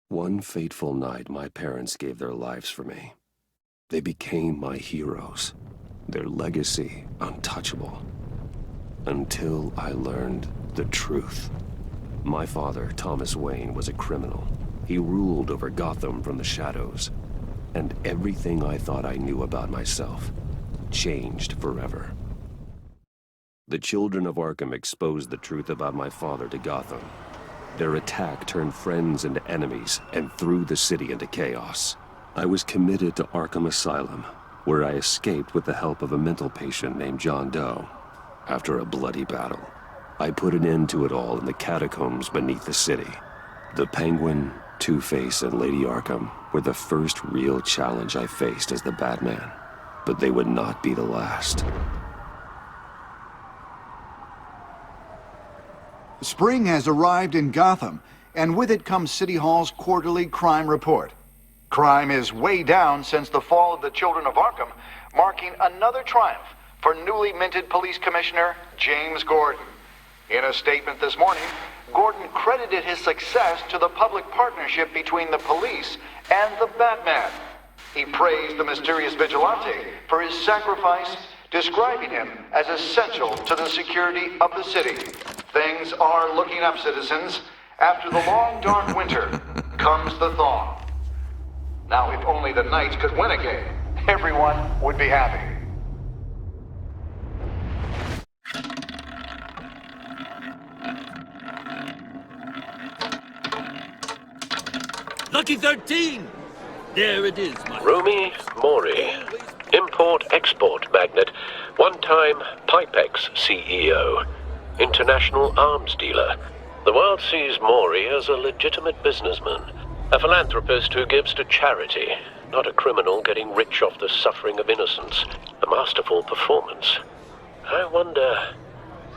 One fateful night, my parents gave their lives for me. They became my heroes, their legacy untouchable. Until I learned the truth. My father, Thomas Wayne, was a criminal. He ruled over Gotham from the shadows. And everything I thought I knew about myself changed forever. The children of Arkham exposed the truth about my father to Gotham. Their attack turned friends into enemies and threw the city into chaos. I was committed to Arkham Asylum, where I escaped with the help of a mental patient named John Doe. After a bloody battle, I put an end to it all in the catacombs beneath the city. The Penguin, Two-Face, and Lady Arkham were the first real challenge I faced as the Batman, but they would not be the last. Spring has arrived in Gotham, and with it comes City Hall's quarterly crime report. Crime is way down since the fall of the Children of Arkham, marking another triumph for newly minted Police Commissioner James Gordon. In a statement this morning, Gordon credited his success to the public partnership between the police and the Batman. He praised the mysterious vigilante for his sacrifice, describing him as essential to the security of the city. Things are looking up, citizens. After the long, dark winter comes the thaw. Now, if only the Knights could win a game, everyone would be happy. Lucky 13! There it is, my... Rumi Mori, import-export magnate, one-time Pipex CEO, international arms dealer. The world sees Mori as a legitimate businessman, a philanthropist who gives to charity, not a criminal getting rich off the suffering of innocence. A masterful performance. I wonder,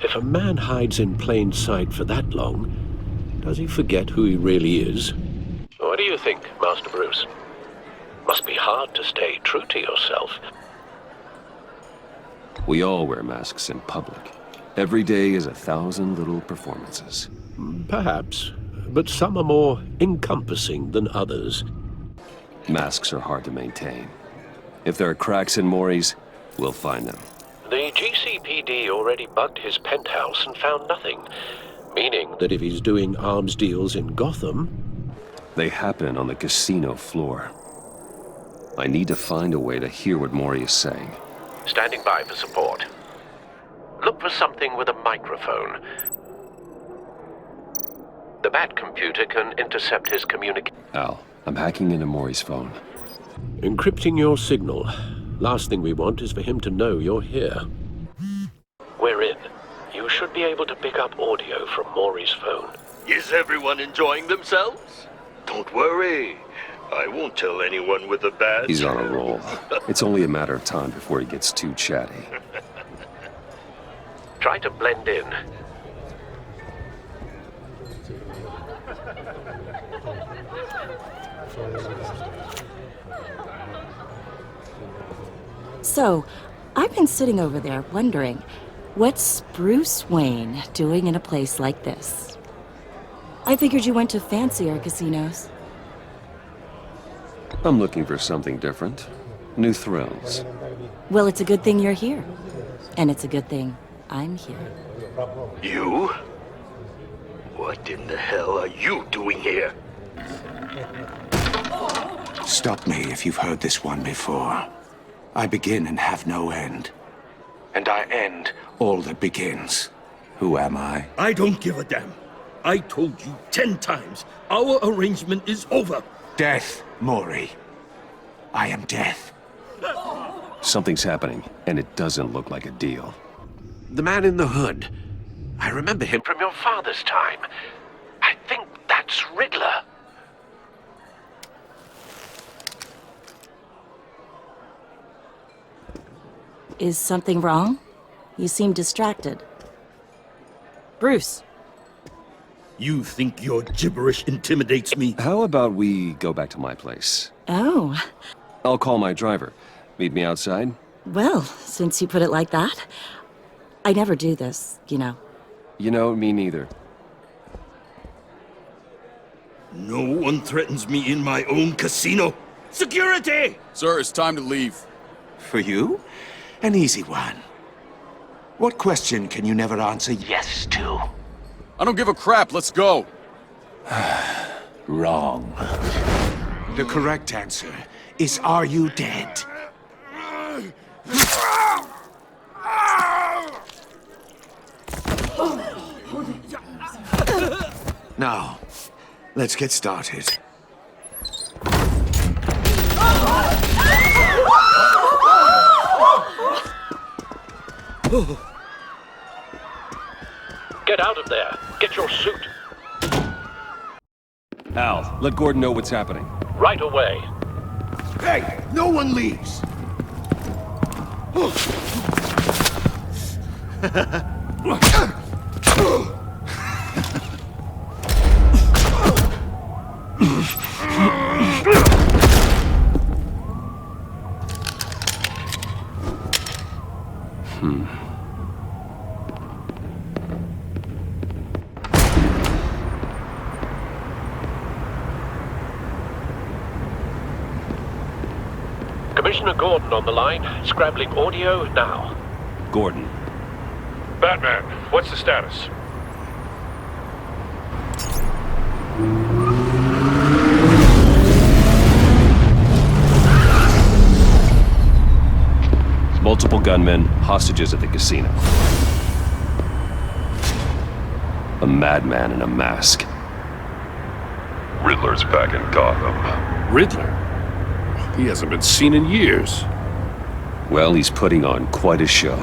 if a man hides in plain sight for that long, does he forget who he really is? What do you think, Master Bruce? Must be hard to stay true to yourself. We all wear masks in public. Every day is 1,000 little performances. Perhaps, but some are more encompassing than others. Masks are hard to maintain. If there are cracks in Mori's, we'll find them. The GCPD already bugged his penthouse and found nothing, meaning that if he's doing arms deals in Gotham... They happen on the casino floor. I need to find a way to hear what Mori is saying. Standing by for support. Look for something with a microphone. The Bat computer can intercept his communication. Al, I'm hacking into Mori's phone. Encrypting your signal. Last thing we want is for him to know you're here. We're in. You should be able to pick up audio from Mori's phone. Is everyone enjoying themselves? Don't worry. I won't tell anyone with a badge. He's on a roll. It's only a matter of time before he gets too chatty. Try to blend in. So, I've been sitting over there wondering, what's Bruce Wayne doing in a place like this? I figured you went to fancier casinos. I'm looking for something different. New thrills. Well, it's a good thing you're here. And it's a good thing I'm here. You? What in the hell are you doing here? Stop me if you've heard this one before. I begin and have no end. And I end all that begins. Who am I? I don't give a damn. I told you 10 times, our arrangement is over. Death, Mori. I am death. Something's happening, and it doesn't look like a deal. The man in the hood. I remember him from your father's time. I think that's Riddler. Is something wrong? You seem distracted. Bruce. You think your gibberish intimidates me? How about we go back to my place? Oh. I'll call my driver. Meet me outside? Well, since you put it like that, I never do this, you know. You know, me neither. No one threatens me in my own casino. Security! Sir, it's time to leave. For you? An easy one. What question can you never answer yes to? I don't give a crap, let's go. Wrong. The correct answer is, are you dead? Now, let's get started. Get out of there. Get your suit. Al, let Gordon know what's happening. Right away. Hey, no one leaves! Commissioner Gordon on the line. Scrambling audio now. Gordon. Batman, what's the status? Multiple gunmen, hostages at the casino. A madman in a mask. Riddler's back in Gotham. Riddler? He hasn't been seen in years. Well, he's putting on quite a show.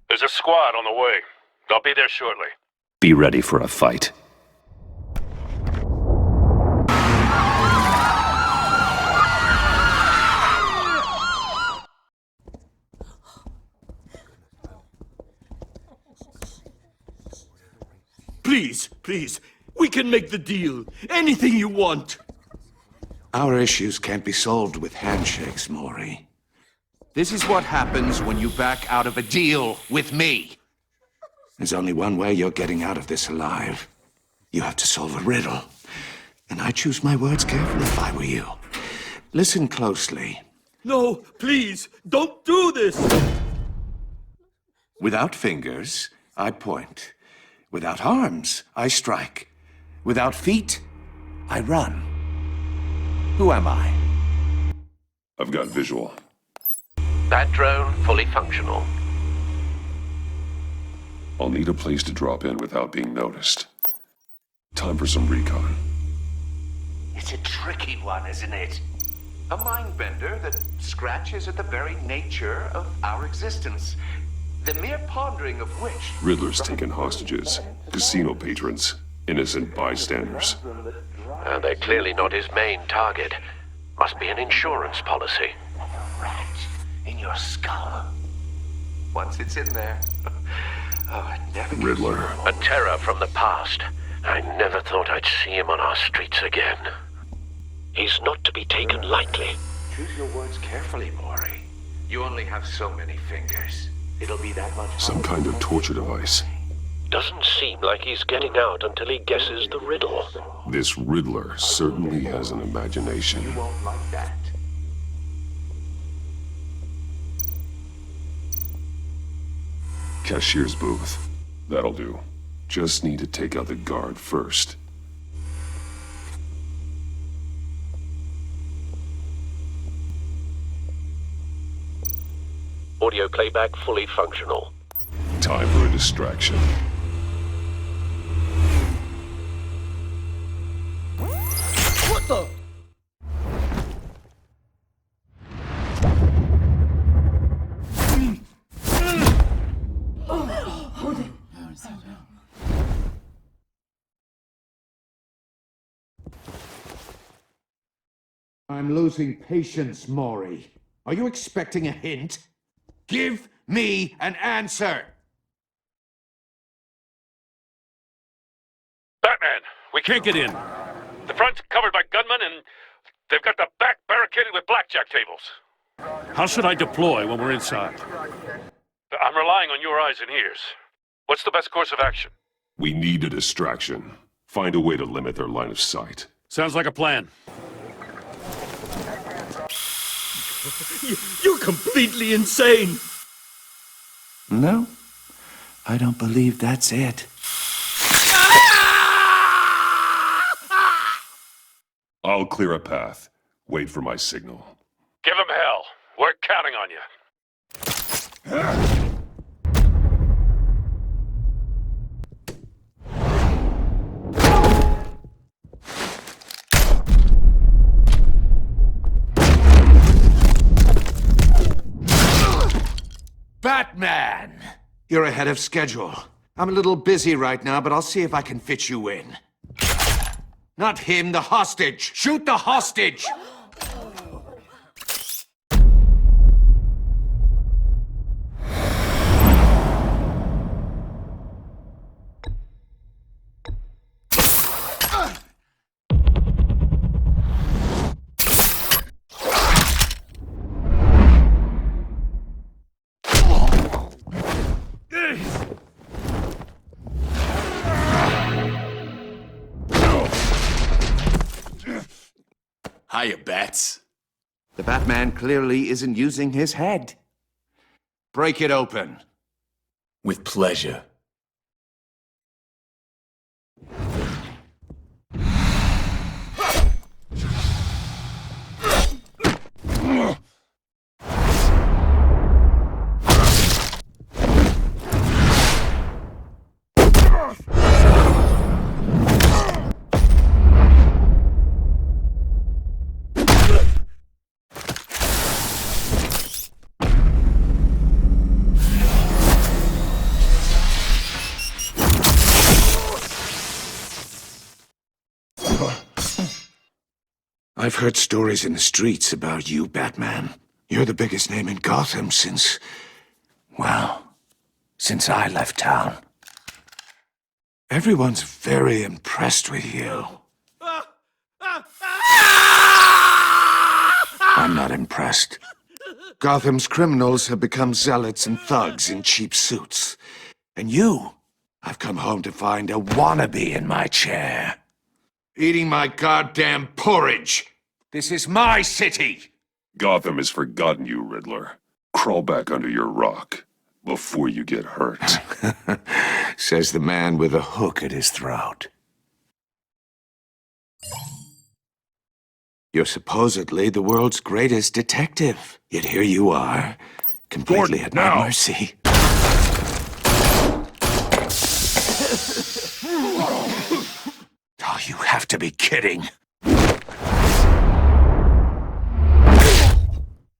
There's a squad on the way. I'll be there shortly. Be ready for a fight. Please, please, we can make the deal. Anything you want. Our issues can't be solved with handshakes, Maury. This is what happens when you back out of a deal with me. There's only one way you're getting out of this alive. You have to solve a riddle. And I choose my words carefully if I were you. Listen closely. No, please, don't do this! Without fingers, I point. Without arms, I strike. Without feet, I run. Who am I? I've got visual. That drone fully functional. I'll need a place to drop in without being noticed. Time for some recon. It's a tricky one, isn't it? A mind bender that scratches at the very nature of our existence. The mere pondering of which... Riddler's taken hostages. Casino patrons. Innocent bystanders. They're clearly not his main target. Must be an insurance policy. Rat in your skull. Once it's in there... oh, it never gets Riddler. A terror from the past. I never thought I'd see him on our streets again. He's not to be taken lightly. Choose your words carefully, Maury. You only have so many fingers. It'll be that much... Some kind of torture device. Doesn't seem like he's getting out until he guesses the riddle. This Riddler certainly has an imagination. You won't like that. Cashier's booth. That'll do. Just need to take out the guard first. Audio playback fully functional. Time for a distraction. What the? I'm losing patience, Maury. Are you expecting a hint? Give me an answer! Batman! We can't get in. The front's covered by gunmen and they've got the back barricaded with blackjack tables. How should I deploy when we're inside? I'm relying on your eyes and ears. What's the best course of action? We need a distraction. Find a way to limit their line of sight. Sounds like a plan. You're completely insane! No, I don't believe that's it. I'll clear a path. Wait for my signal. Give him hell. We're counting on you. Batman! You're ahead of schedule. I'm a little busy right now, but I'll see if I can fit you in. Not him, the hostage! Shoot the hostage! Hiya, Bats. The Batman clearly isn't using his head. Break it open. With pleasure. I've heard stories in the streets about you, Batman. You're the biggest name in Gotham since I left town. Everyone's very impressed with you. I'm not impressed. Gotham's criminals have become zealots and thugs in cheap suits. And you, I've come home to find a wannabe in my chair. Eating my goddamn porridge. This is my city. Gotham has forgotten you, Riddler. Crawl back under your rock before you get hurt. Says the man with a hook at his throat. You're supposedly the world's greatest detective. Yet here you are, completely Gordon, at now. my mercy. Oh, you have to be kidding.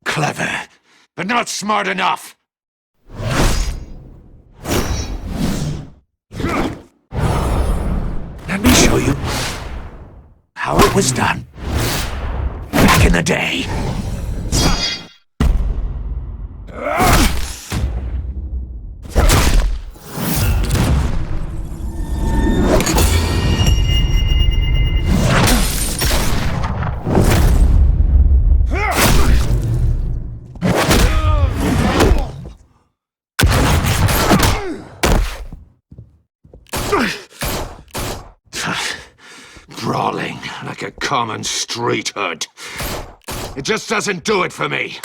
Clever, but not smart enough. Let me show you how it was done back in the day. Brawling like a common street hood. It just doesn't do it for me.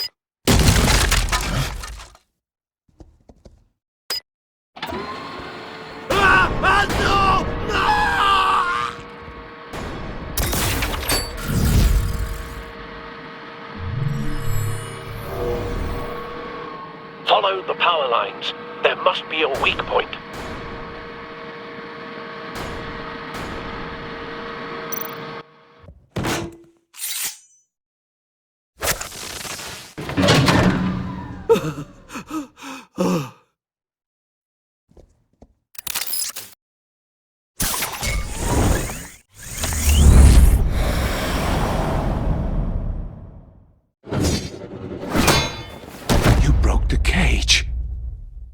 Follow the power lines. There must be a weak point. You broke the cage.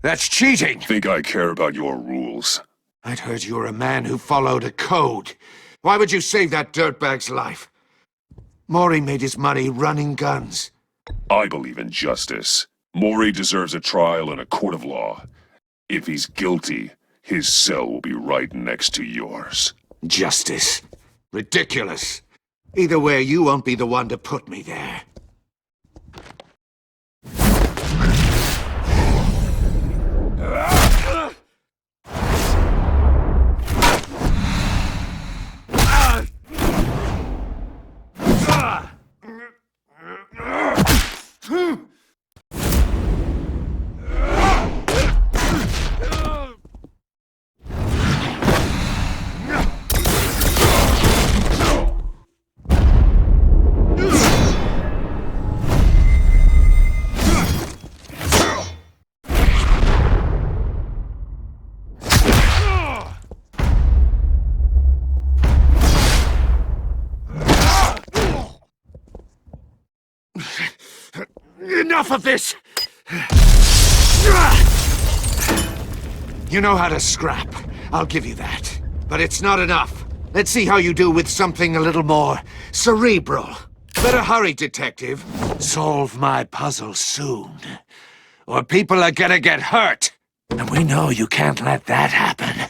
That's cheating. Think I care about your rules? I'd heard you were a man who followed a code. Why would you save that dirtbag's life? Maury made his money running guns. I believe in justice. Maury deserves a trial in a court of law. If he's guilty, His cell will be right next to yours. Justice. Ridiculous. Either way, you won't be the one to put me there. Enough of this! You know how to scrap. I'll give you that. But it's not enough. Let's see how you do with something a little more cerebral. Better hurry, detective. Solve my puzzle soon. Or people are gonna get hurt. And we know you can't let that happen.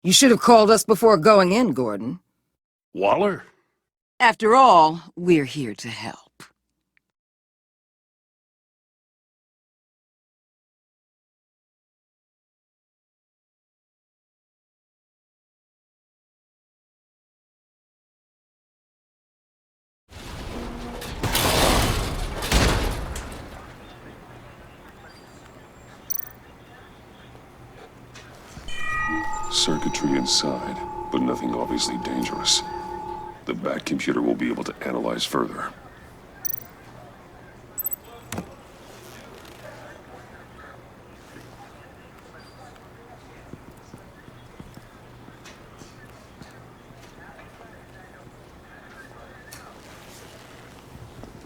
You should have called us before going in, Gordon. Waller? After all, we're here to help. Circuitry inside, but nothing obviously dangerous. The back computer will be able to analyze further.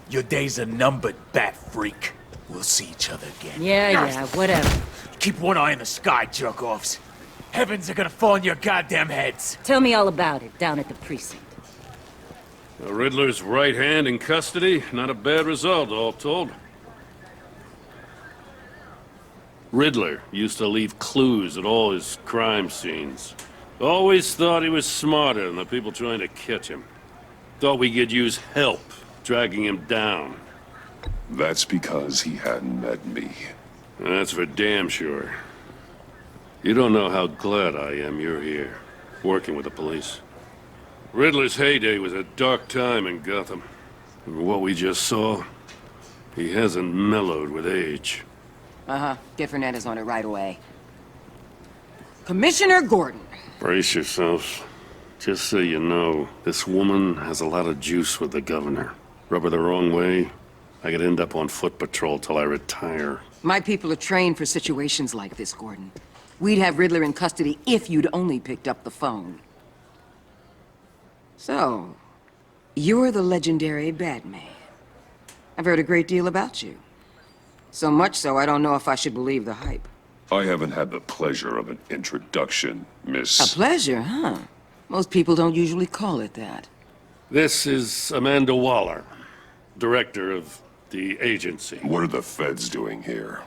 Your days are numbered, bat freak. We'll see each other again. Yeah, whatever. Keep one eye in the sky, jerk-offs. Heavens are gonna fall on your goddamn heads. Tell me all about it down at the precinct. The Riddler's right hand in custody. Not a bad result, all told. Riddler used to leave clues at all his crime scenes. Always thought he was smarter than the people trying to catch him. Thought we could use help dragging him down. That's because he hadn't met me. That's for damn sure. You don't know how glad I am you're here, working with the police. Riddler's heyday was a dark time in Gotham. And what we just saw, he hasn't mellowed with age. Uh-huh. Get Fernandez on it right away. Commissioner Gordon. Brace yourselves. Just so you know, this woman has a lot of juice with the governor. Rub her the wrong way, I could end up on foot patrol till I retire. My people are trained for situations like this, Gordon. We'd have Riddler in custody if you'd only picked up the phone. So, you're the legendary Batman. I've heard a great deal about you. So much so, I don't know if I should believe the hype. I haven't had the pleasure of an introduction, Miss... A pleasure, huh? Most people don't usually call it that. This is Amanda Waller, director of the agency. What are the feds doing here?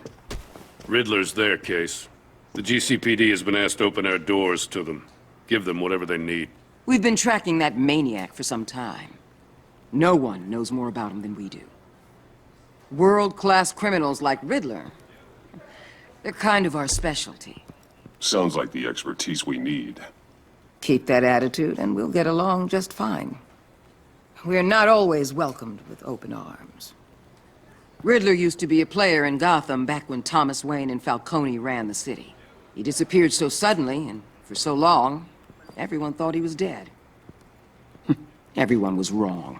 Riddler's their case. The GCPD has been asked to open our doors to them. Give them whatever they need. We've been tracking that maniac for some time. No one knows more about him than we do. World-class criminals like Riddler. They're kind of our specialty. Sounds like the expertise we need. Keep that attitude and we'll get along just fine. We're not always welcomed with open arms. Riddler used to be a player in Gotham back when Thomas Wayne and Falcone ran the city. He disappeared so suddenly and for so long, everyone thought he was dead. Everyone was wrong.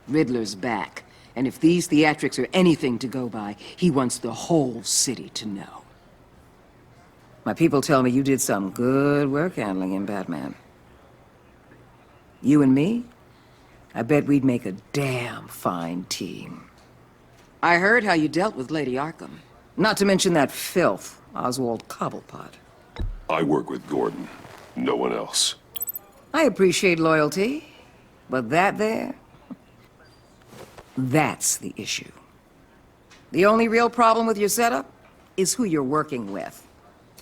Riddler's back, and if these theatrics are anything to go by, he wants the whole city to know. My people tell me you did some good work handling him, Batman. You and me? I bet we'd make a damn fine team. I heard how you dealt with Lady Arkham. Not to mention that filth, Oswald Cobblepot. I work with Gordon. No one else. I appreciate loyalty, but that there... that's the issue. The only real problem with your setup is who you're working with.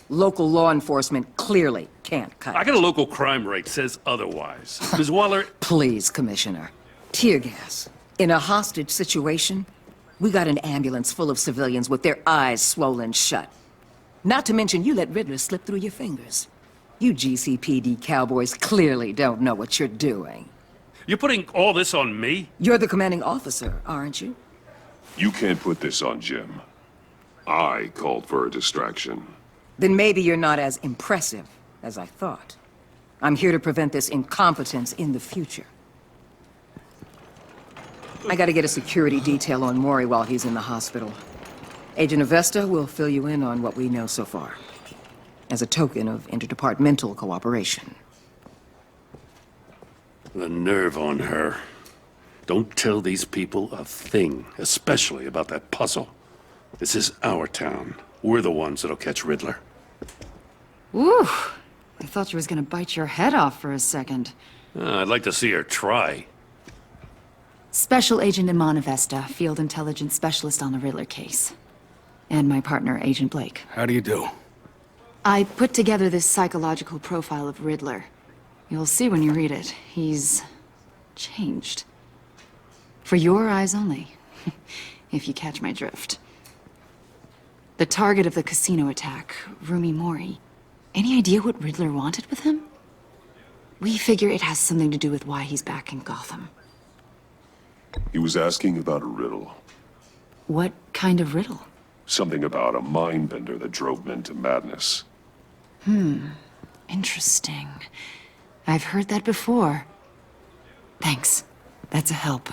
Local law enforcement clearly can't cut it. I got a local crime rate says otherwise. Ms. Waller... Please, Commissioner. Tear gas. In a hostage situation, we got an ambulance full of civilians with their eyes swollen shut. Not to mention you let Riddler slip through your fingers. You GCPD cowboys clearly don't know what you're doing. You're putting all this on me? You're the commanding officer, aren't you? You can't put this on Jim. I called for a distraction. Then maybe you're not as impressive as I thought. I'm here to prevent this incompetence in the future. I gotta get a security detail on Maury while he's in the hospital. Agent Avesta will fill you in on what we know so far, as a token of interdepartmental cooperation. The nerve on her. Don't tell these people a thing, especially about that puzzle. This is our town. We're the ones that'll catch Riddler. Woo! I thought you was gonna bite your head off for a second. I'd like to see her try. Special Agent Iman Avesta, Field Intelligence Specialist on the Riddler case. And my partner, Agent Blake. How do you do? I put together this psychological profile of Riddler. You'll see when you read it. He's... changed. For your eyes only, if you catch my drift. The target of the casino attack, Rumi Mori. Any idea what Riddler wanted with him? We figure it has something to do with why he's back in Gotham. He was asking about a riddle. What kind of riddle? Something about a mind bender that drove men to madness. Interesting. I've heard that before. Thanks. That's a help.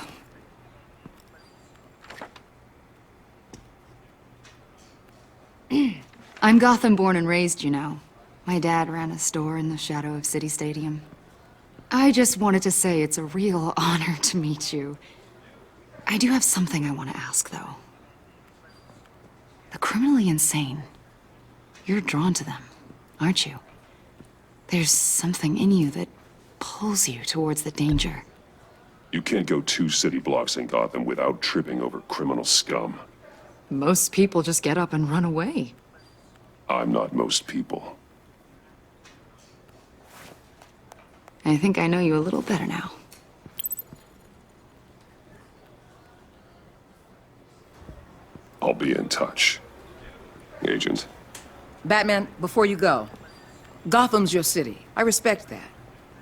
I'm Gotham born and raised, you know. My dad ran a store in the shadow of City Stadium. I just wanted to say it's a real honor to meet you. I do have something I want to ask, though. The criminally insane. You're drawn to them, aren't you? There's something in you that pulls you towards the danger. You can't go 2 city blocks in Gotham without tripping over criminal scum. Most people just get up and run away. I'm not most people. I think I know you a little better now. I'll be in touch. Agent. Batman, before you go, Gotham's your city. I respect that.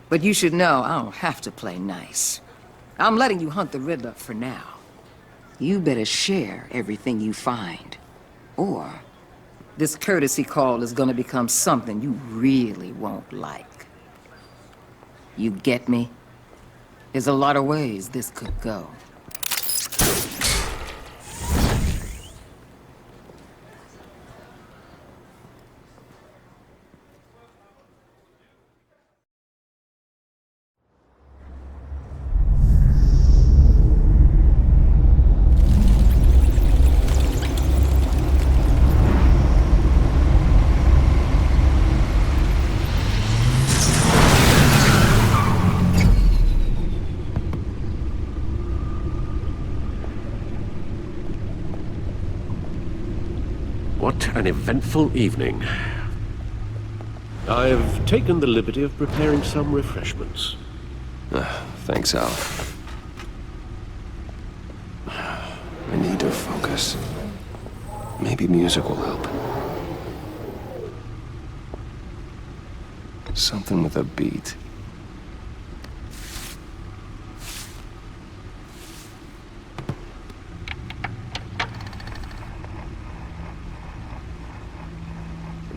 But you should know I don't have to play nice. I'm letting you hunt the Riddler for now. You better share everything you find. Or this courtesy call is gonna become something you really won't like. You get me? There's a lot of ways this could go. What an eventful evening. I've taken the liberty of preparing some refreshments. Thanks, Al. I need to focus. Maybe music will help. Something with a beat.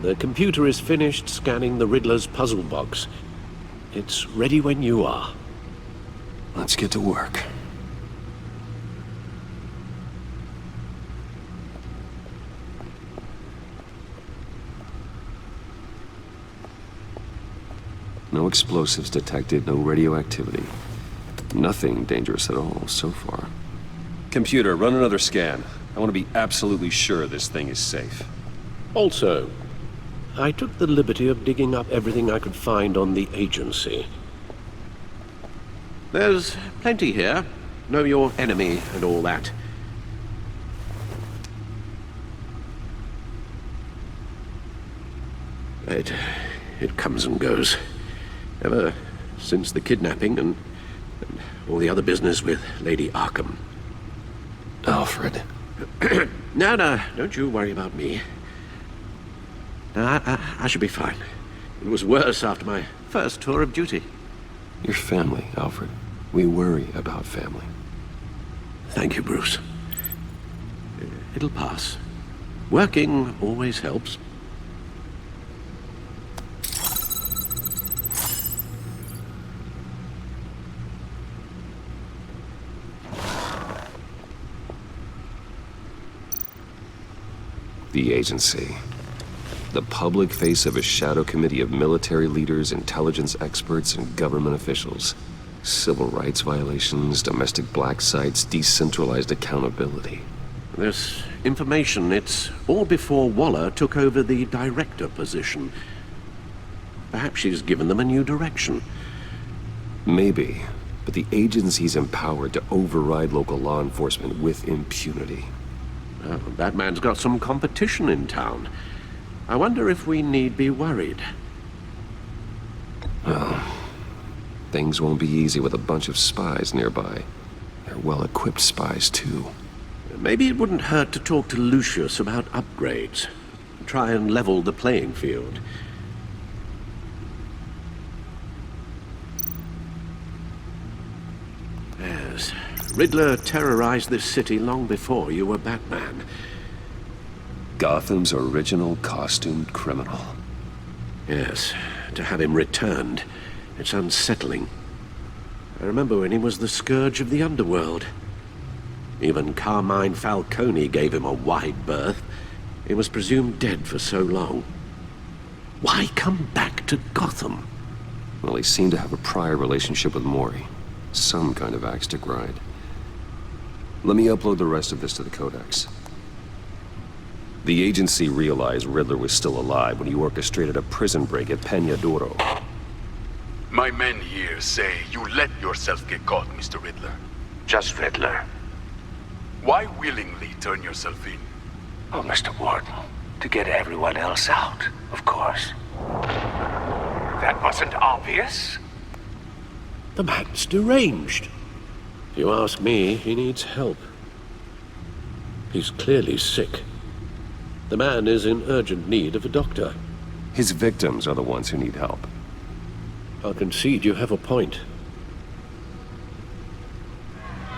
The computer is finished scanning the Riddler's puzzle box. It's ready when you are. Let's get to work. No explosives detected, no radioactivity. Nothing dangerous at all so far. Computer, run another scan. I want to be absolutely sure this thing is safe. Also, I took the liberty of digging up everything I could find on the agency. There's plenty here. Know your enemy and all that. It comes and goes. Ever since the kidnapping and all the other business with Lady Arkham. Alfred. No, don't you worry about me. No, I should be fine. It was worse after my first tour of duty. Your family, Alfred. We worry about family. Thank you, Bruce. It'll pass. Working always helps. The agency. The public face of a shadow committee of military leaders, intelligence experts, and government officials. Civil rights violations, domestic black sites, decentralized accountability. This information, it's all before Waller took over the director position. Perhaps she's given them a new direction. Maybe, but the agency's empowered to override local law enforcement with impunity. Well, Batman's got some competition in town. I wonder if we need be worried. Well, things won't be easy with a bunch of spies nearby. They're well-equipped spies, too. Maybe it wouldn't hurt to talk to Lucius about upgrades. Try and level the playing field. Yes, Riddler terrorized this city long before you were Batman. Gotham's original costumed criminal. Yes, to have him returned, it's unsettling. I remember when he was the scourge of the underworld. Even Carmine Falcone gave him a wide berth. He was presumed dead for so long. Why come back to Gotham? Well, he seemed to have a prior relationship with Mori. Some kind of axe to grind. Let me upload the rest of this to the Codex. The agency realized Riddler was still alive when he orchestrated a prison break at Peñadoro. My men here say you let yourself get caught, Mr. Riddler. Just Riddler. Why willingly turn yourself in? Oh, Mr. Warden, to get everyone else out, of course. That wasn't obvious? The man's deranged. If you ask me, he needs help. He's clearly sick. The man is in urgent need of a doctor. His victims are the ones who need help. I'll concede you have a point.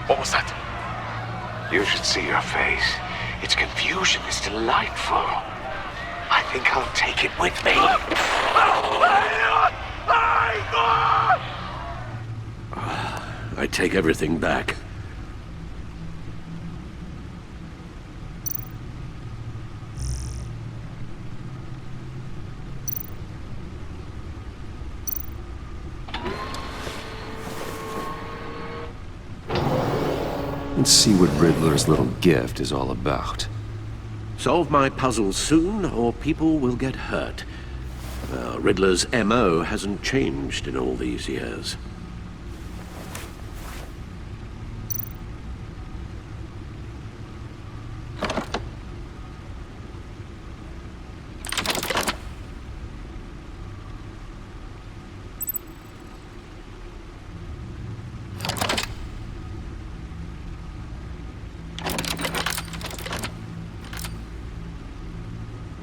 What was that? You should see your face. Its confusion is delightful. I think I'll take it with me. I take everything back. Let's see what Riddler's little gift is all about. Solve my puzzles soon, or people will get hurt. Well, Riddler's MO hasn't changed in all these years.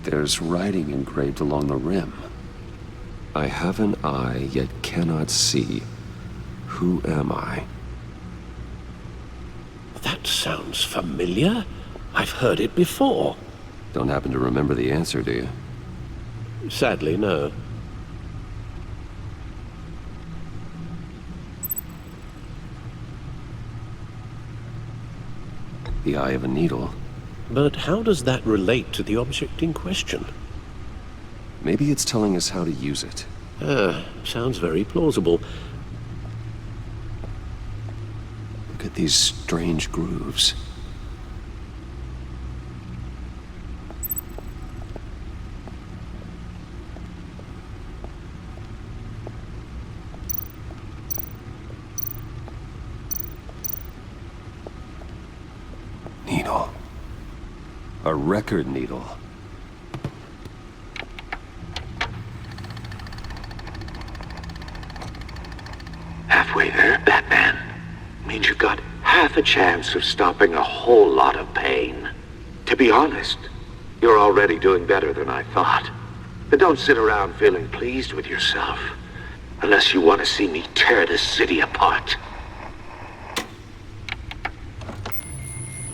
There's writing engraved along the rim. I have an eye, yet cannot see. Who am I? That sounds familiar. I've heard it before. Don't happen to remember the answer, do you? Sadly, no. The eye of a needle. But how does that relate to the object in question? Maybe it's telling us how to use it. Sounds very plausible. Look at these strange grooves. Needle. A record needle. Halfway there, Batman. Means you've got half a chance of stopping a whole lot of pain. To be honest, you're already doing better than I thought. But don't sit around feeling pleased with yourself. Unless you want to see me tear this city apart.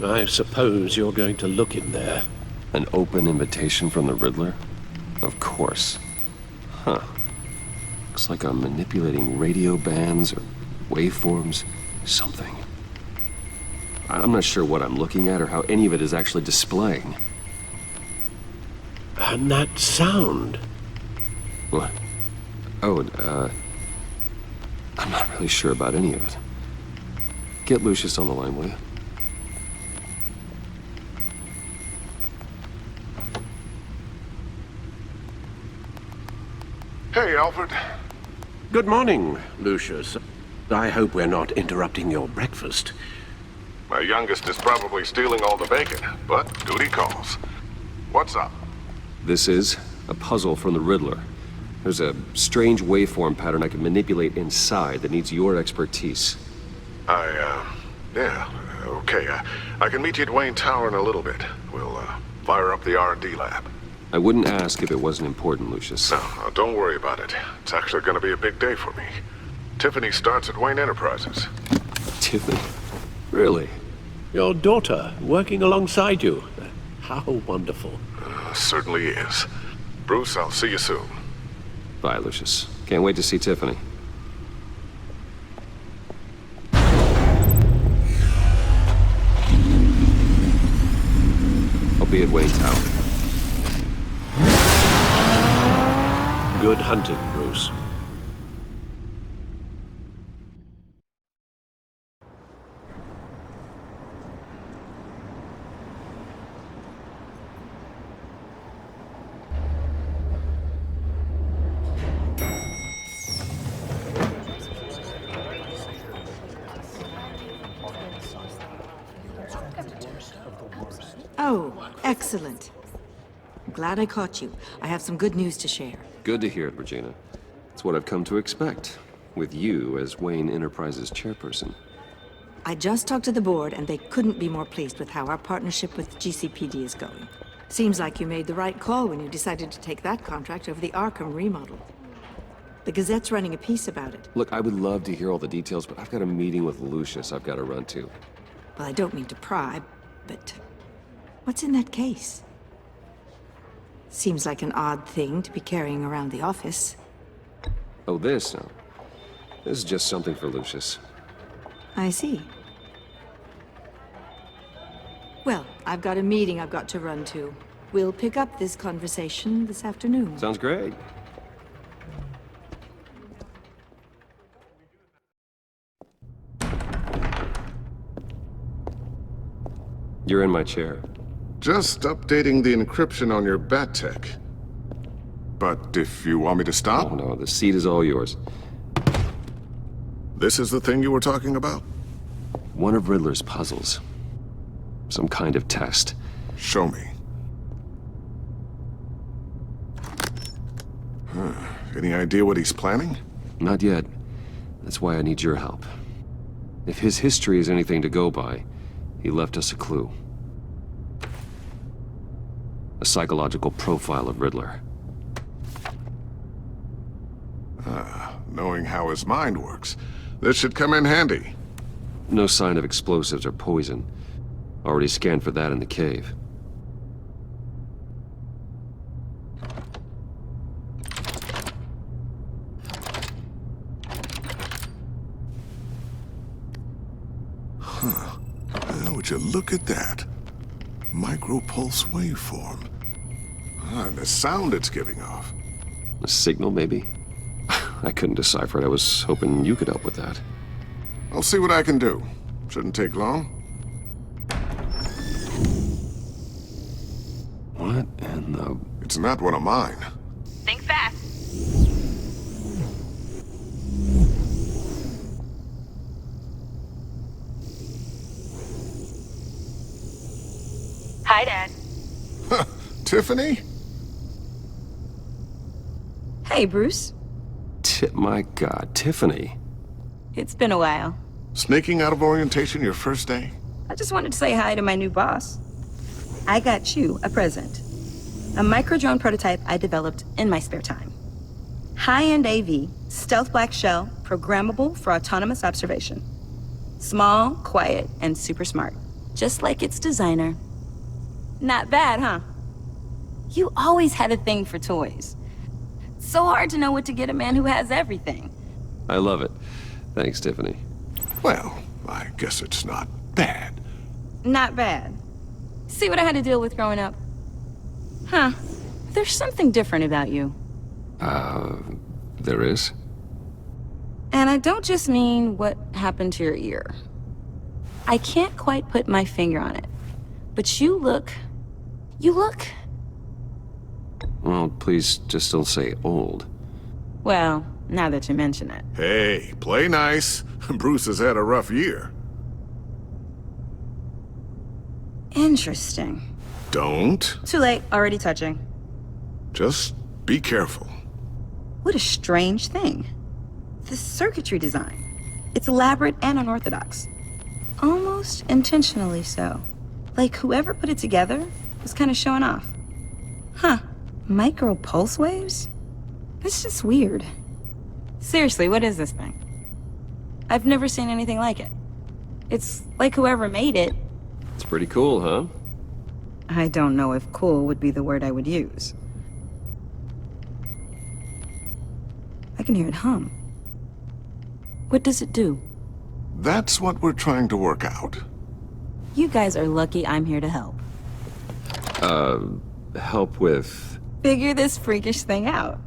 I suppose you're going to look in there. An open invitation from the Riddler? Of course. Huh. Looks like I'm manipulating radio bands or waveforms. Something. I'm not sure what I'm looking at or how any of it is actually displaying. And that sound. What? Oh, I'm not really sure about any of it. Get Lucius on the line, will you? Hey, Alfred. Good morning, Lucius. I hope we're not interrupting your breakfast. My youngest is probably stealing all the bacon, but duty calls. What's up? This is a puzzle from the Riddler. There's a strange waveform pattern I can manipulate inside that needs your expertise. Yeah, okay. I can meet you at Wayne Tower in a little bit. We'll, fire up the R&D lab. I wouldn't ask if it wasn't important, Lucius. No, don't worry about it. It's actually gonna be a big day for me. Tiffany starts at Wayne Enterprises. Tiffany? Really? Your daughter, working alongside you. How wonderful. Certainly is. Bruce, I'll see you soon. Bye, Lucius. Can't wait to see Tiffany. I'll be at Wayne Tower. Good hunting, Bruce. Oh, excellent. I'm glad I caught you. I have some good news to share. Good to hear it, Regina. It's what I've come to expect, with you as Wayne Enterprises chairperson. I just talked to the board, and they couldn't be more pleased with how our partnership with GCPD is going. Seems like you made the right call when you decided to take that contract over the Arkham remodel. The Gazette's running a piece about it. Look, I would love to hear all the details, but I've got a meeting with Lucius I've got to run to. Well, I don't mean to pry, but what's in that case? Seems like an odd thing to be carrying around the office. Oh, this? No. This is just something for Lucius. I see. Well, I've got a meeting I've got to run to. We'll pick up this conversation this afternoon. Sounds great. You're in my chair. Just updating the encryption on your bat tech. But if you want me to stop? Oh, no, the seat is all yours. This is the thing you were talking about? One of Riddler's puzzles. Some kind of test. Show me. Any idea what he's planning? Not yet. That's why I need your help. If his history is anything to go by, he left us a clue. A psychological profile of Riddler. Knowing how his mind works, this should come in handy. No sign of explosives or poison. Already scanned for that in the cave. Would you look at that? Micropulse waveform. And the sound it's giving off. A signal, maybe? I couldn't decipher it. I was hoping you could help with that. I'll see what I can do. Shouldn't take long. What in the... It's not one of mine. Think fast. Hi, Dad. Tiffany? Hey, Bruce. My God, Tiffany. It's been a while. Sneaking out of orientation your first day? I just wanted to say hi to my new boss. I got you a present. A micro-drone prototype I developed in my spare time. High-end AV, stealth black shell, programmable for autonomous observation. Small, quiet, and super smart. Just like its designer. Not bad, huh? You always had a thing for toys. So hard to know what to get a man who has everything. I love it. Thanks, Tiffany. Well, I guess it's not bad. Not bad. See what I had to deal with growing up? Huh. There's something different about you. There is? And I don't just mean what happened to your ear. I can't quite put my finger on it. But you look... Well, please just don't say old. Well, now that you mention it. Hey, play nice. Bruce has had a rough year. Interesting. Don't. Too late, already touching. Just be careful. What a strange thing. The circuitry design. It's elaborate and unorthodox. Almost intentionally so. Like whoever put it together was kind of showing off. Huh. Micro pulse waves? That's just weird. Seriously, what is this thing? I've never seen anything like it. It's like whoever made it. It's pretty cool, huh? I don't know if cool would be the word I would use. I can hear it hum. What does it do? That's what we're trying to work out. You guys are lucky I'm here to help. Help with... Figure this freakish thing out.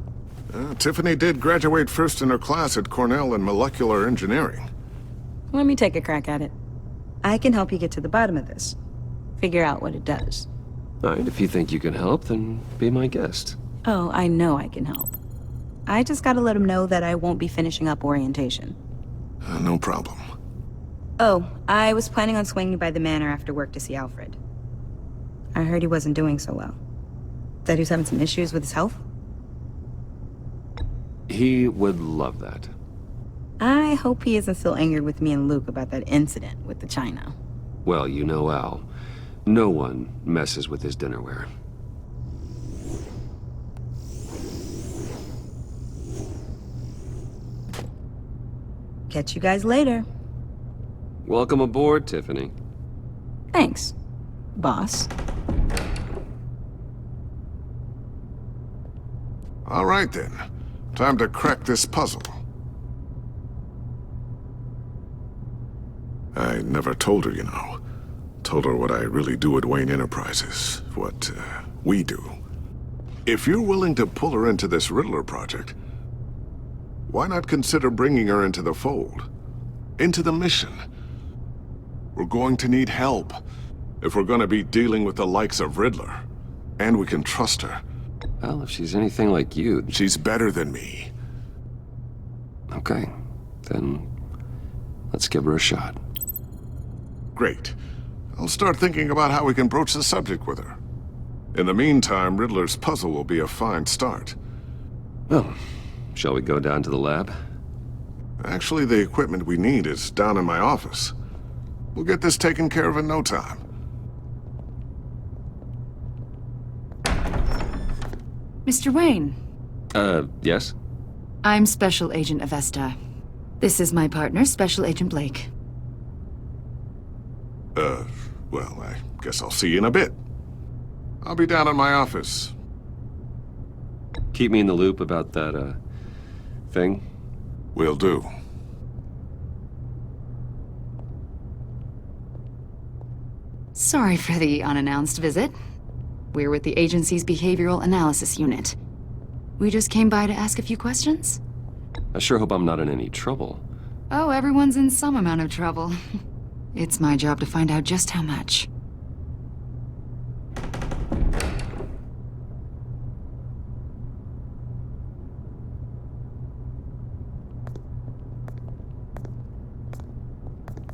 Tiffany did graduate first in her class at Cornell in molecular engineering. Let me take a crack at it. I can help you get to the bottom of this. Figure out what it does. All right, if you think you can help, then be my guest. Oh, I know I can help. I just gotta let him know that I won't be finishing up orientation. No problem. Oh, I was planning on swinging by the manor after work to see Alfred. I heard he wasn't doing so well. That he was having some issues with his health? He would love that. I hope he isn't still angered with me and Luke about that incident with the china. Well, you know Al. No one messes with his dinnerware. Catch you guys later. Welcome aboard, Tiffany. Thanks, boss. All right, then. Time to crack this puzzle. I never told her, you know. Told her what I really do at Wayne Enterprises. What, we do. If you're willing to pull her into this Riddler project, why not consider bringing her into the fold? Into the mission? We're going to need help if we're going to be dealing with the likes of Riddler. And we can trust her. Well, if she's anything like you... She's better than me. Okay, then let's give her a shot. Great. I'll start thinking about how we can broach the subject with her. In the meantime, Riddler's puzzle will be a fine start. Well, shall we go down to the lab? Actually, the equipment we need is down in my office. We'll get this taken care of in no time. Mr. Wayne. Yes? I'm Special Agent Avesta. This is my partner, Special Agent Blake. Well, I guess I'll see you in a bit. I'll be down in my office. Keep me in the loop about that, thing? Will do. Sorry for the unannounced visit. We're with the agency's behavioral analysis unit. We just came by to ask a few questions. I sure hope I'm not in any trouble. Oh, everyone's in some amount of trouble. It's my job to find out just how much.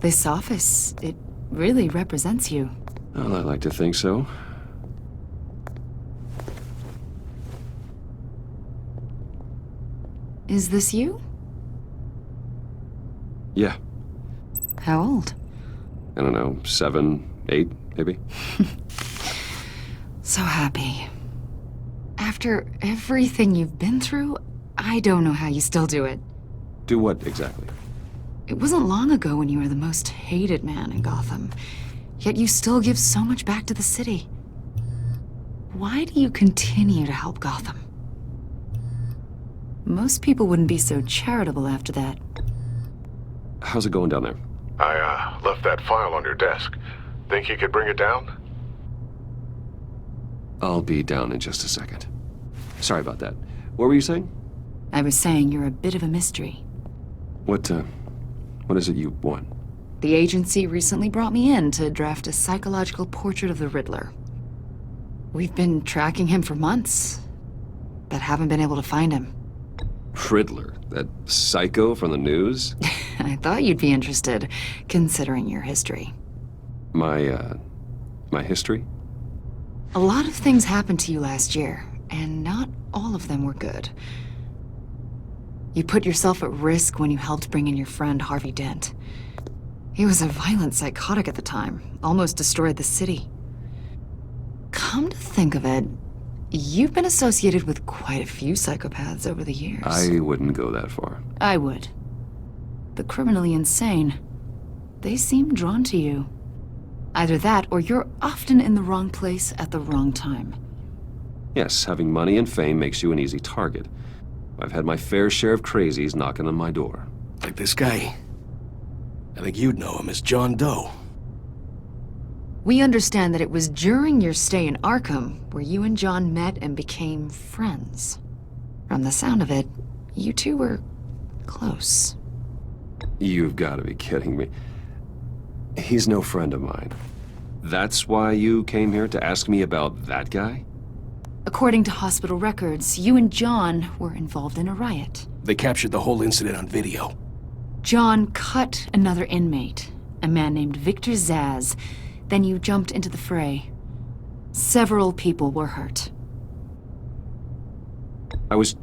This office, it really represents you. Well, I like to think so. Is this you? Yeah. How old? I don't know, 7, 8, maybe? So happy. After everything you've been through, I don't know how you still do it. Do what exactly? It wasn't long ago when you were the most hated man in Gotham, yet you still give so much back to the city. Why do you continue to help Gotham? Most people wouldn't be so charitable after that. How's it going down there? I left that file on your desk. Think you could bring it down? I'll be down in just a second. Sorry about that. What were you saying? I was saying you're a bit of a mystery. What is it you want? The agency recently brought me in to draft a psychological portrait of the Riddler. We've been tracking him for months, but haven't been able to find him. Riddler? That psycho from the news? I thought you'd be interested, considering your history. My history? A lot of things happened to you last year, and not all of them were good. You put yourself at risk when you helped bring in your friend Harvey Dent. He was a violent psychotic at the time, almost destroyed the city. Come to think of it, you've been associated with quite a few psychopaths over the years. I wouldn't go that far. I would. The criminally insane. They seem drawn to you. Either that, or you're often in the wrong place at the wrong time. Yes, having money and fame makes you an easy target. I've had my fair share of crazies knocking on my door. Like this guy. I think you'd know him as John Doe. We understand that it was during your stay in Arkham where you and John met and became friends. From the sound of it, you two were close. You've got to be kidding me. He's no friend of mine. That's why you came here to ask me about that guy? According to hospital records, you and John were involved in a riot. They captured the whole incident on video. John cut another inmate, a man named Victor Zsasz. Then you jumped into the fray. Several people were hurt. I was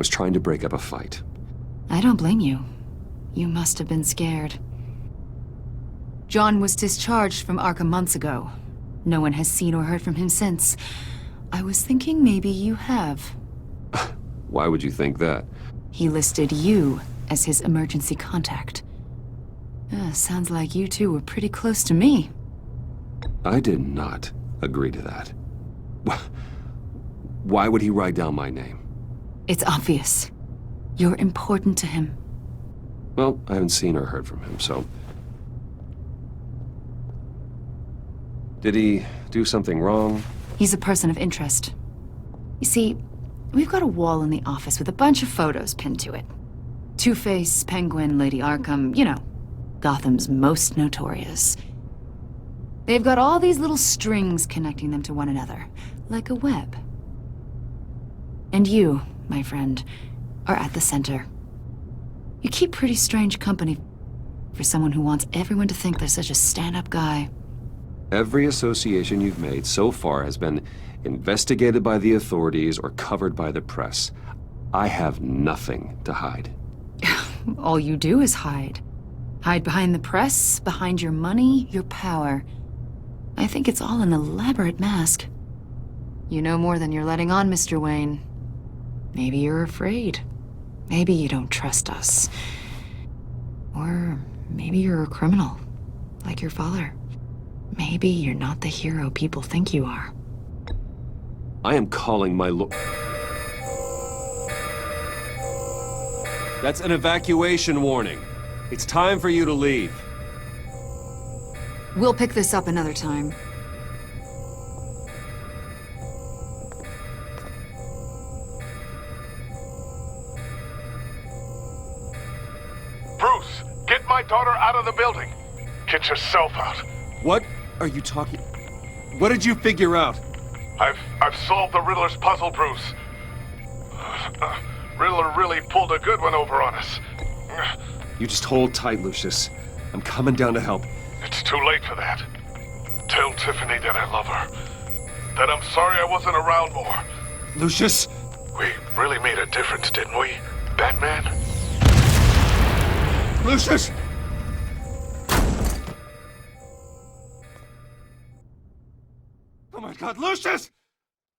trying to break up a fight. I don't blame you. You must have been scared. John was discharged from Arkham months ago. No one has seen or heard from him since. I was thinking maybe you have. Why would you think that? He listed you as his emergency contact. Sounds like you two were pretty close to me. I did not agree to that. Why would he write down my name? It's obvious. You're important to him. Well, I haven't seen or heard from him, so... Did he do something wrong? He's a person of interest. You see, we've got a wall in the office with a bunch of photos pinned to it. Two-Face, Penguin, Lady Arkham, you know, Gotham's most notorious. They've got all these little strings connecting them to one another, like a web. And you, my friend, are at the center. You keep pretty strange company for someone who wants everyone to think they're such a stand-up guy. Every association you've made so far has been investigated by the authorities or covered by the press. I have nothing to hide. All you do is hide. Hide behind the press, behind your money, your power. I think it's all an elaborate mask. You know more than you're letting on, Mr. Wayne. Maybe you're afraid. Maybe you don't trust us. Or maybe you're a criminal, like your father. Maybe you're not the hero people think you are. I am calling my That's an evacuation warning. It's time for you to leave. We'll pick this up another time. Bruce, get my daughter out of the building. Get yourself out. What are you talking? What did you figure out? I've solved the Riddler's puzzle, Bruce. Riddler really pulled a good one over on us. You just hold tight, Lucius. I'm coming down to help. It's too late for that. Tell Tiffany that I love her. That I'm sorry I wasn't around more. Lucius! We really made a difference, didn't we, Batman? Lucius! Oh my God, Lucius!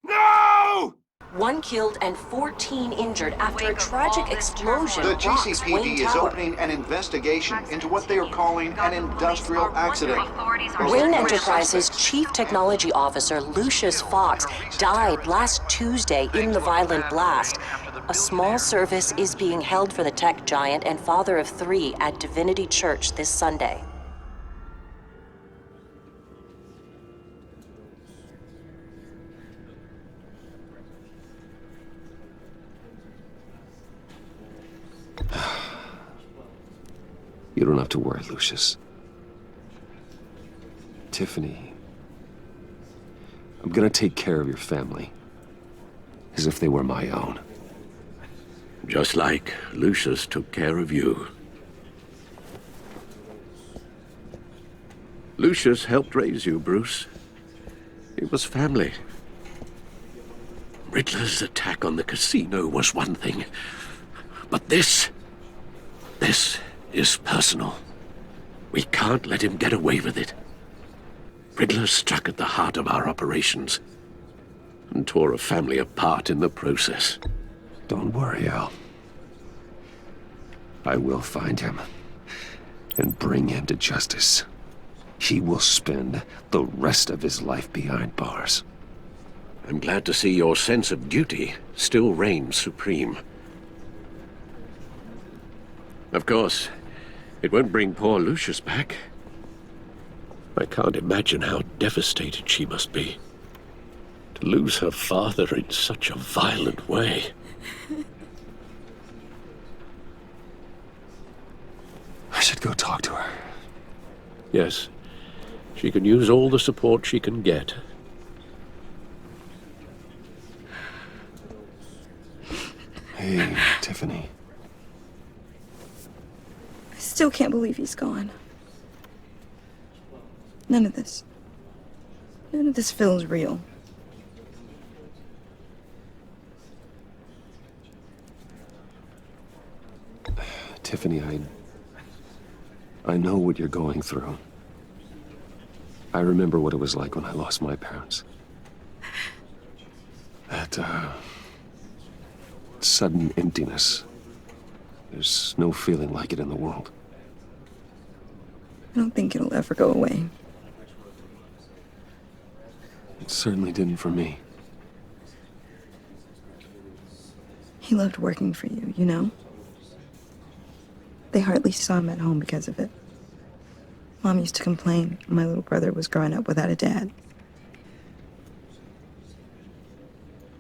No! 1 killed and 14 injured after a tragic explosion. The rocks GCPD Wayne is Tower. opening an investigation into what they are calling an industrial accident. Wayne Enterprises Chief Technology Officer Lucius Fox died last Tuesday in the violent blast. A small service is being held for the tech giant and father of 3 at Divinity Church this Sunday. You don't have to worry, Lucius. Tiffany, I'm gonna take care of your family. As if they were my own. Just like Lucius took care of you. Lucius helped raise you, Bruce. It was family. Riddler's attack on the casino was one thing. But this is personal. We can't let him get away with it. Riddler struck at the heart of our operations and tore a family apart in the process. Don't worry, Al. I will find him and bring him to justice. He will spend the rest of his life behind bars. I'm glad to see your sense of duty still reigns supreme. Of course, it won't bring poor Lucius back. I can't imagine how devastated she must be. To lose her father in such a violent way. I should go talk to her. Yes, she can use all the support she can get. Hey, Tiffany. I still can't believe he's gone. None of this feels real. Tiffany, I know what you're going through. I remember what it was like when I lost my parents. That, sudden emptiness. There's no feeling like it in the world. I don't think it'll ever go away. It certainly didn't for me. He loved working for you, you know? They hardly saw him at home because of it. Mom used to complain my little brother was growing up without a dad.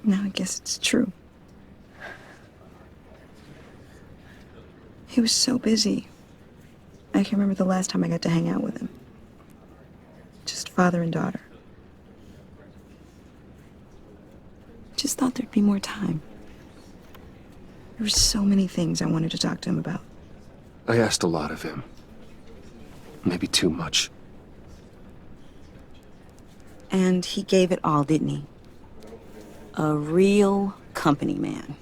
Now I guess it's true. He was so busy. I can remember the last time I got to hang out with him. Just father and daughter. Just thought there'd be more time. There were so many things I wanted to talk to him about. I asked a lot of him. Maybe too much. And he gave it all, didn't he? A real company man.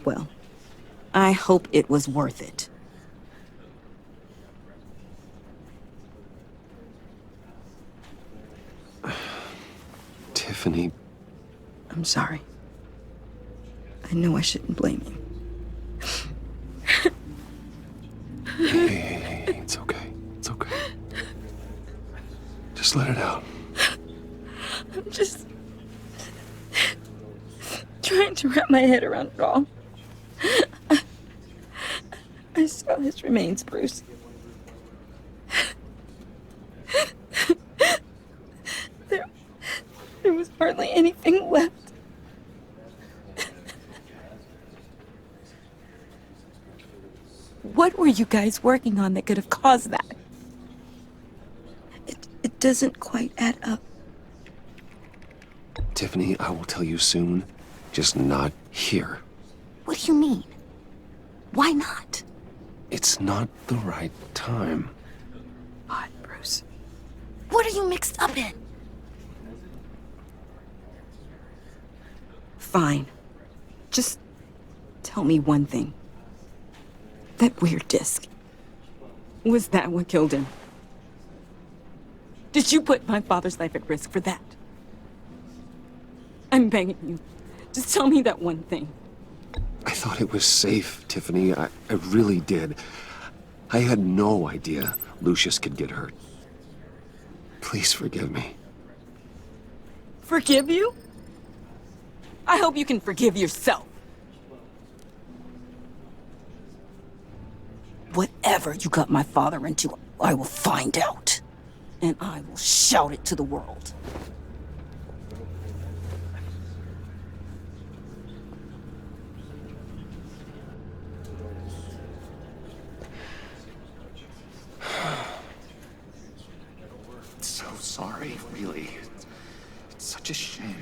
Well, I hope it was worth it. Tiffany. I'm sorry. I know I shouldn't blame you. Hey, it's okay. It's okay. Just let it out. I'm just trying to wrap my head around it all. I saw his remains, Bruce. was hardly anything left. What were you guys working on that could have caused that? It doesn't quite add up. Tiffany, I will tell you soon, just not here. What do you mean? Why not? It's not the right time. Odd, Bruce. What are you mixed up in? Fine. Just tell me one thing. That weird disc. Was that what killed him? Did you put my father's life at risk for that? I'm begging you. Just tell me that one thing. I thought it was safe, Tiffany. I really did. I had no idea Lucius could get hurt. Please forgive me. Forgive you? I hope you can forgive yourself. Whatever you got my father into, I will find out. And I will shout it to the world. So sorry, really. It's such a shame.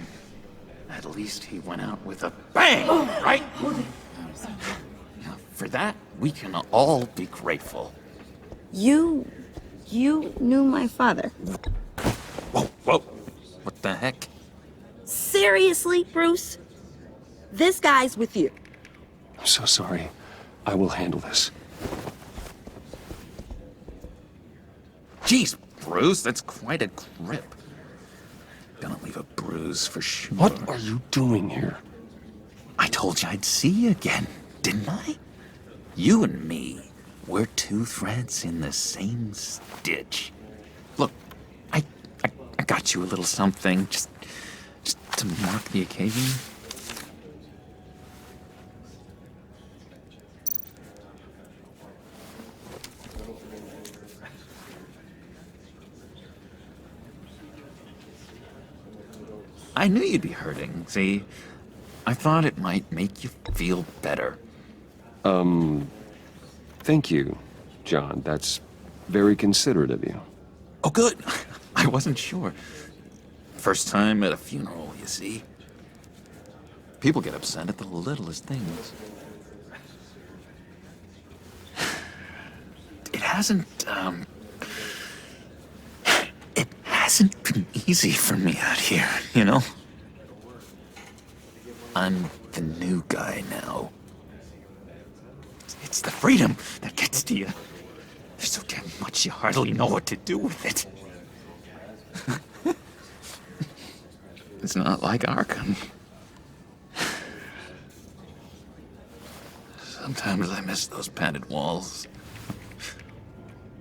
At least he went out with a bang, right? Now, for that, we can all be grateful. You knew my father. Whoa. What the heck? Seriously, Bruce? This guy's with you. I'm so sorry. I will handle this. Jeez, Bruce, that's quite a grip. Gonna leave a bruise for sure. What are you doing here? I told you I'd see you again, didn't I? You and me, we're two threads in the same stitch. Look, I got you a little something, just to mark the occasion. I knew you'd be hurting, see? I thought it might make you feel better. Thank you, John. That's very considerate of you. Oh, good. I wasn't sure. First time at a funeral, you see. People get upset at the littlest things. It hasn't been easy for me out here, you know? I'm the new guy now. It's the freedom that gets to you. There's so damn much you hardly know what to do with it. It's not like Arkham. Sometimes I miss those padded walls.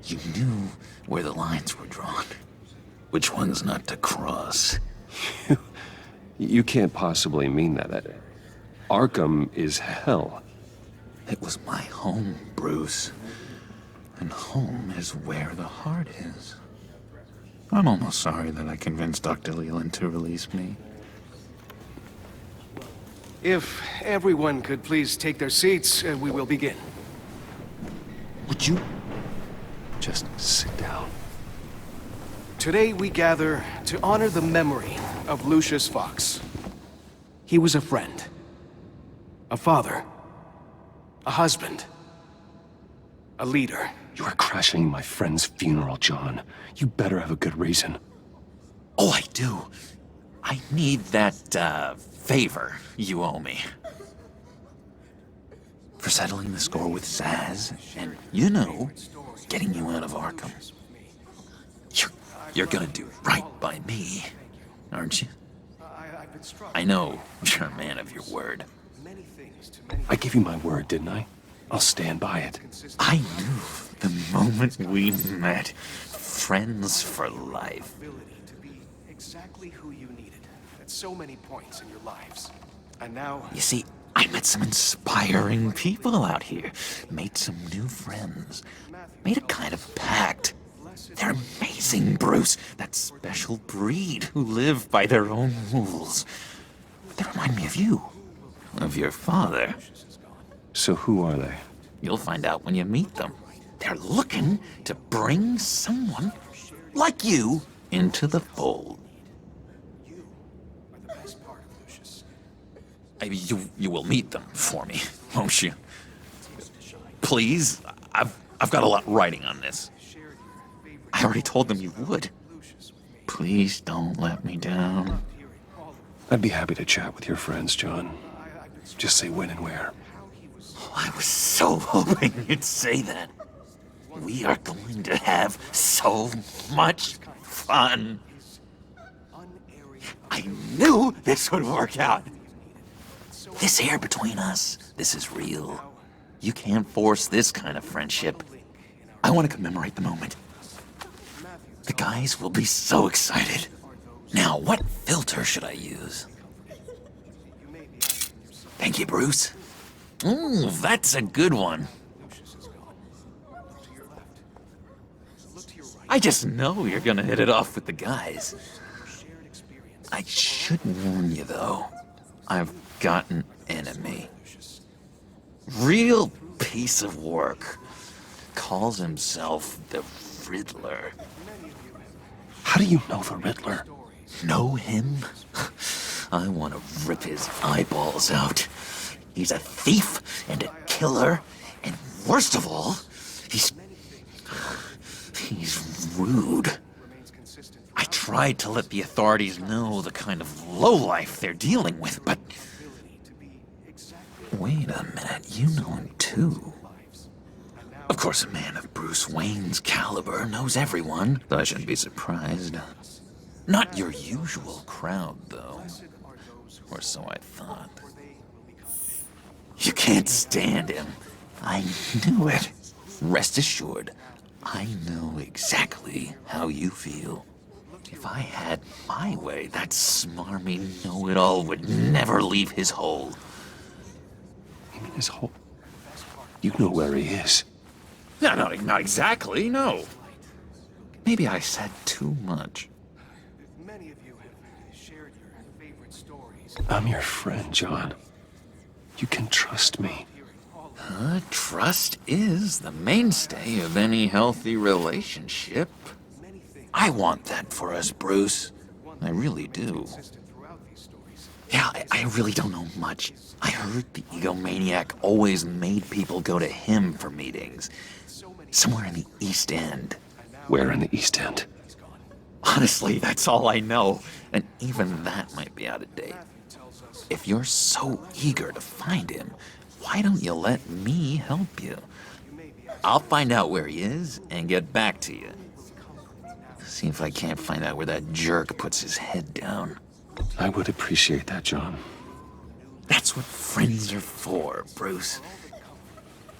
You knew where the lines were drawn. Which ones not to cross. You can't possibly mean that. Arkham is hell. It was my home, Bruce. And home is where the heart is. I'm almost sorry that I convinced Dr. Leland to release me. If everyone could please take their seats, we will begin. Would you just sit down? Today we gather to honor the memory of Lucius Fox. He was a friend, a father, a husband, a leader. You are crashing my friend's funeral, John. You better have a good reason. Oh, I do. I need that, favor you owe me. For settling the score with Zaz, and, you know, getting you out of Arkham. You're gonna do right by me, aren't you? I know you're a man of your word. I gave you my word, didn't I? I'll stand by it. I knew the moment we met. Friends for life. To be exactly who you needed at so many points in your lives. And now... You see, I met some inspiring people out here. Made some new friends. Made a kind of pact. They're amazing, Bruce. That special breed who live by their own rules. They remind me of you. Of your father. So who are they? You'll find out when you meet them. They're looking to bring someone like you into the fold. You will meet them for me, won't you? Please, I've got a lot writing on this. I already told them you would. Please don't let me down. I'd be happy to chat with your friends, John. Just say when and where. Oh, I was so hoping you'd say that. We are going to have so much fun. I knew this would work out. This air between us, this is real. You can't force this kind of friendship. I want to commemorate the moment. The guys will be so excited. Now, what filter should I use? Thank you, Bruce. Ooh, that's a good one. I just know you're gonna hit it off with the guys. I should warn you, though. I've got an enemy. Real piece of work. Calls himself the Riddler. How do you know the Riddler? Know him? I want to rip his eyeballs out. He's a thief and a killer, and worst of all, he's rude. I tried to let the authorities know the kind of lowlife they're dealing with, but... Wait a minute, you know him too. Of course, a man of Bruce Wayne's caliber knows everyone, though I shouldn't be surprised. Not your usual crowd, though. Or so I thought. You can't stand him. I knew it. Rest assured, I know exactly how you feel. If I had my way, that smarmy know-it-all would never leave his hole. You mean his hole? You know where he is. No, not exactly, no. Maybe I said too much. I'm your friend, John. You can trust me. Trust is the mainstay of any healthy relationship. I want that for us, Bruce. I really do. Yeah, I really don't know much. I heard the egomaniac always made people go to him for meetings. Somewhere in the East End. Where in the East End? Honestly, that's all I know. And even that might be out of date. If you're so eager to find him, why don't you let me help you? I'll find out where he is and get back to you. See if I can't find out where that jerk puts his head down. I would appreciate that, John. That's what friends are for, Bruce.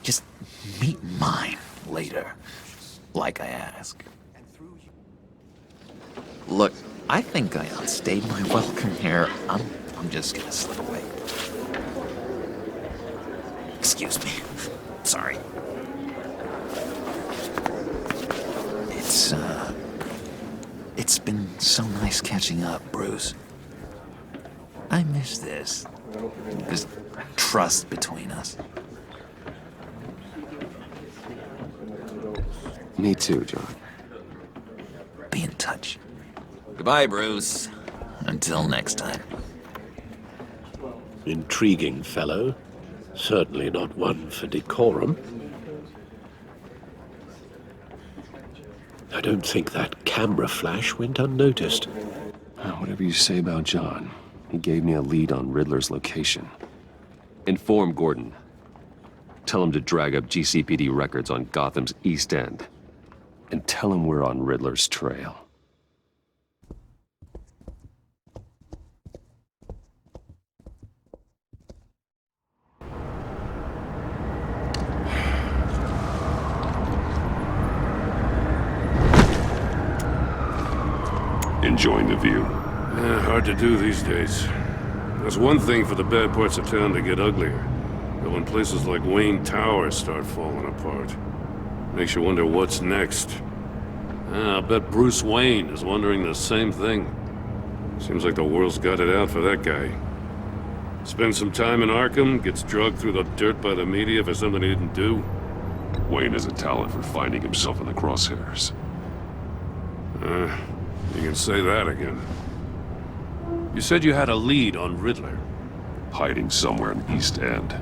Just meet mine later, like I ask. Look, I think I outstayed my welcome here. I'm just gonna slip away. Excuse me. Sorry. It's been so nice catching up, Bruce. I miss this. This trust between us. Me too, John. Be in touch. Goodbye, Bruce. Until next time. Intriguing fellow. Certainly not one for decorum. I don't think that camera flash went unnoticed. Whatever you say about John, he gave me a lead on Riddler's location. Inform Gordon. Tell him to drag up GCPD records on Gotham's East End. And tell him we're on Riddler's trail. Enjoying the view? Hard to do these days. There's one thing for the bad parts of town to get uglier. But when places like Wayne Tower start falling apart, makes you wonder what's next. I'll bet Bruce Wayne is wondering the same thing. Seems like the world's got it out for that guy. Spends some time in Arkham, gets drugged through the dirt by the media for something he didn't do. Wayne has a talent for finding himself in the crosshairs. You can say that again. You said you had a lead on Riddler. Hiding somewhere in East End.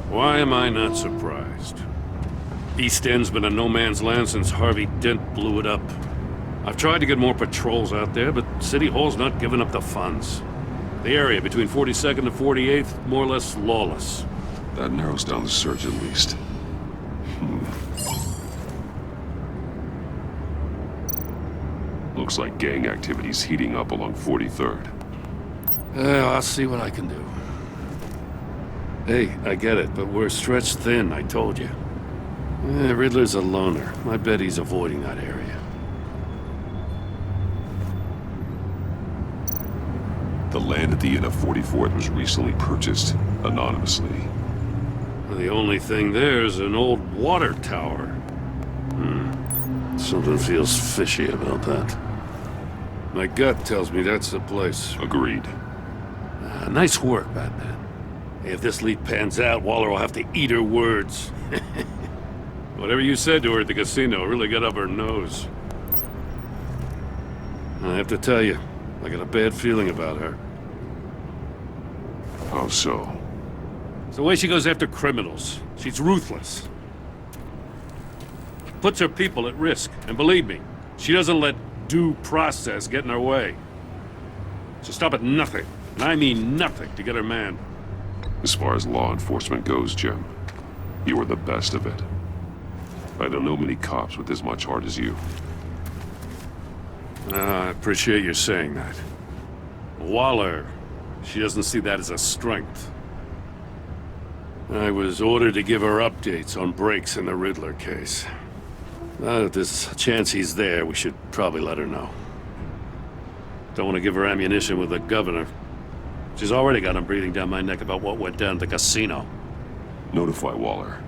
Why am I not surprised? East End's been a no-man's land since Harvey Dent blew it up. I've tried to get more patrols out there, but City Hall's not giving up the funds. The area between 42nd and 48th, more or less lawless. That narrows down the search at least. Looks like gang activity's heating up along 43rd. I'll see what I can do. Hey, I get it, but we're stretched thin, I told you. Riddler's a loner. I bet he's avoiding that area. The land at the end of 44th was recently purchased, anonymously. The only thing there is an old water tower. Something feels fishy about that. My gut tells me that's the place. Agreed. Nice work, Batman. If this lead pans out, Waller will have to eat her words. Whatever you said to her at the casino really got up her nose. I have to tell you, I got a bad feeling about her. How so? It's the way she goes after criminals. She's ruthless. Puts her people at risk. And believe me, she doesn't let due process get in her way. She'll stop at nothing, and I mean nothing, to get her man. As far as law enforcement goes, Jim, you are the best of it. I don't know many cops with as much heart as you. I appreciate you saying that. Waller, she doesn't see that as a strength. I was ordered to give her updates on breaks in the Riddler case. If there's a chance he's there, we should probably let her know. Don't want to give her ammunition with the governor. She's already got him breathing down my neck about what went down at the casino. Notify Waller.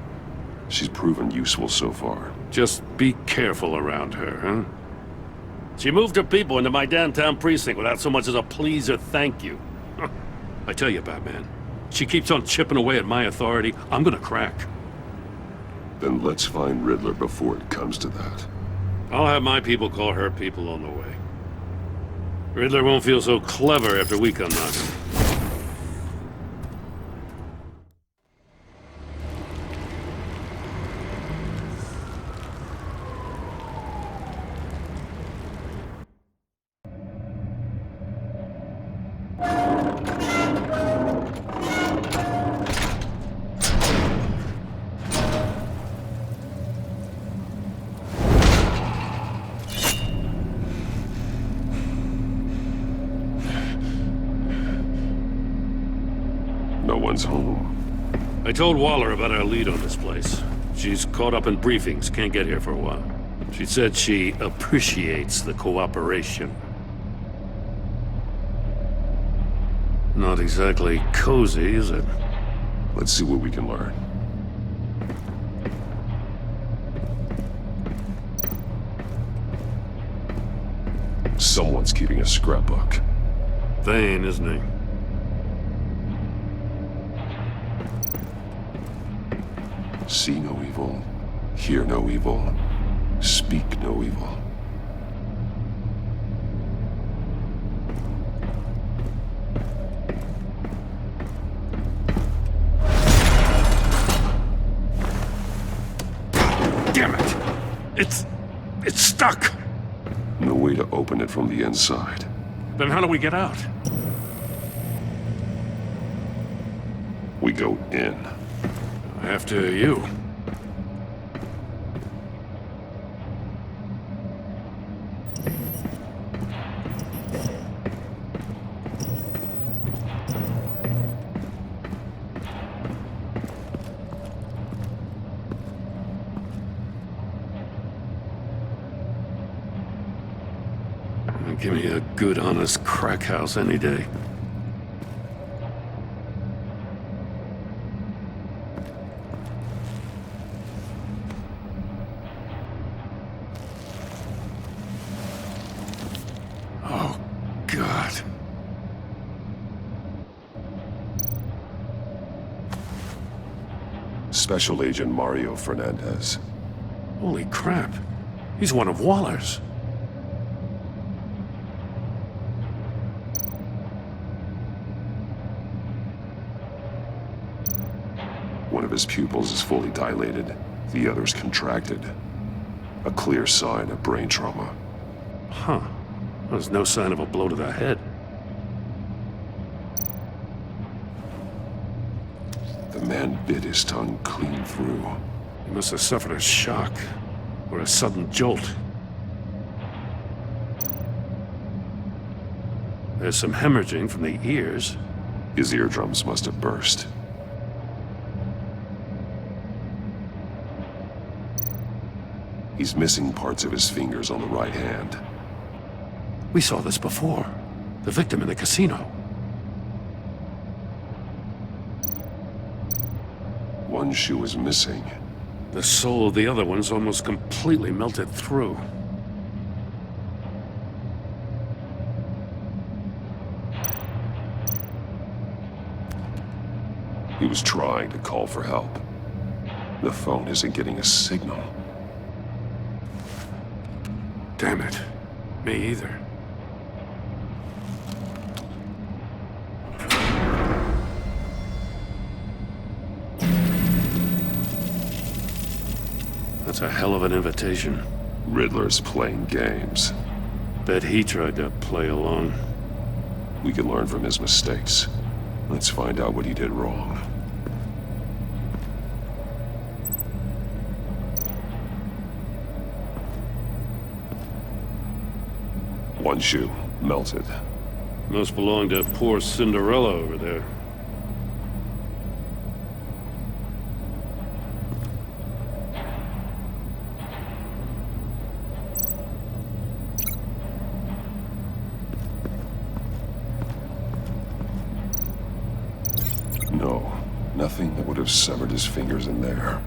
She's proven useful so far. Just be careful around her, huh? She moved her people into my downtown precinct without so much as a please or thank you. I tell you, Batman, she keeps on chipping away at my authority, I'm gonna crack. Then let's find Riddler before it comes to that. I'll have my people call her people on the way. Riddler won't feel so clever after we come knocking. Home. I told Waller about our lead on this place. She's caught up in briefings, can't get here for a while. She said she appreciates the cooperation. Not exactly cozy, is it? Let's see what we can learn. Someone's keeping a scrapbook. Thane, isn't he? See no evil, hear no evil, speak no evil. Damn it! It's stuck! No way to open it from the inside. Then how do we get out? We go in. After you. Give me a good, honest crack house any day. Special Agent Mario Fernandez. Holy crap. He's one of Waller's. One of his pupils is fully dilated, the other's contracted. A clear sign of brain trauma. Huh. There's no sign of a blow to the head. The man bit his tongue clean through. He must have suffered a shock, or a sudden jolt. There's some hemorrhaging from the ears. His eardrums must have burst. He's missing parts of his fingers on the right hand. We saw this before. The victim in the casino. One shoe is missing. The sole of the other one's almost completely melted through. He was trying to call for help. The phone isn't getting a signal. Damn it. Me either. That's a hell of an invitation. Riddler's playing games. Bet he tried to play along. We can learn from his mistakes. Let's find out what he did wrong. One shoe, melted. Must belong to poor Cinderella over there. No, nothing that would have severed his fingers in there.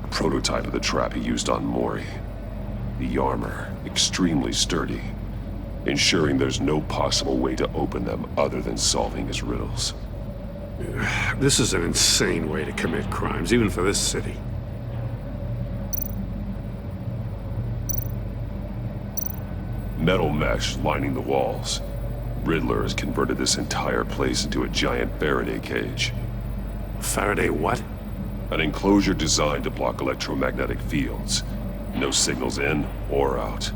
Prototype of the trap he used on Mori. The armor, extremely sturdy, ensuring there's no possible way to open them other than solving his riddles. This is an insane way to commit crimes, even for this city. Metal mesh lining the walls. Riddler has converted this entire place into a giant Faraday cage. Faraday what? An enclosure designed to block electromagnetic fields. No signals in or out.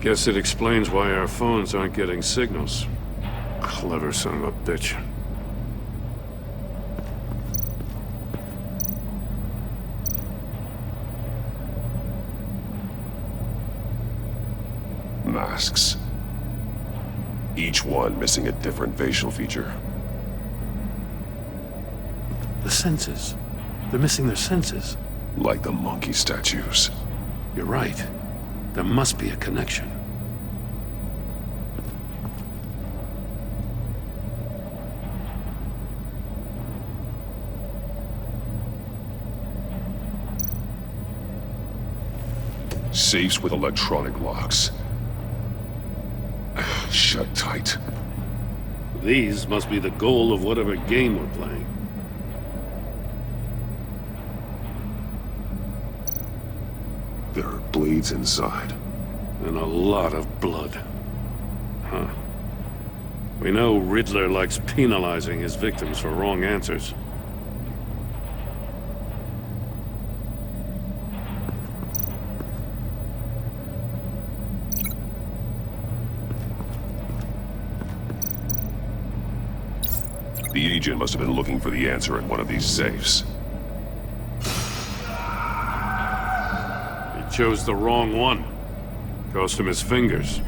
Guess it explains why our phones aren't getting signals. Clever son of a bitch. Masks. Each one missing a different facial feature. The senses. They're missing their senses. Like the monkey statues. You're right. There must be a connection. Safes with electronic locks. Shut tight. These must be the goal of whatever game we're playing. There are blades inside. And a lot of blood. Huh. We know Riddler likes penalizing his victims for wrong answers. The agent must have been looking for the answer in one of these safes. He chose the wrong one. Cost him his fingers.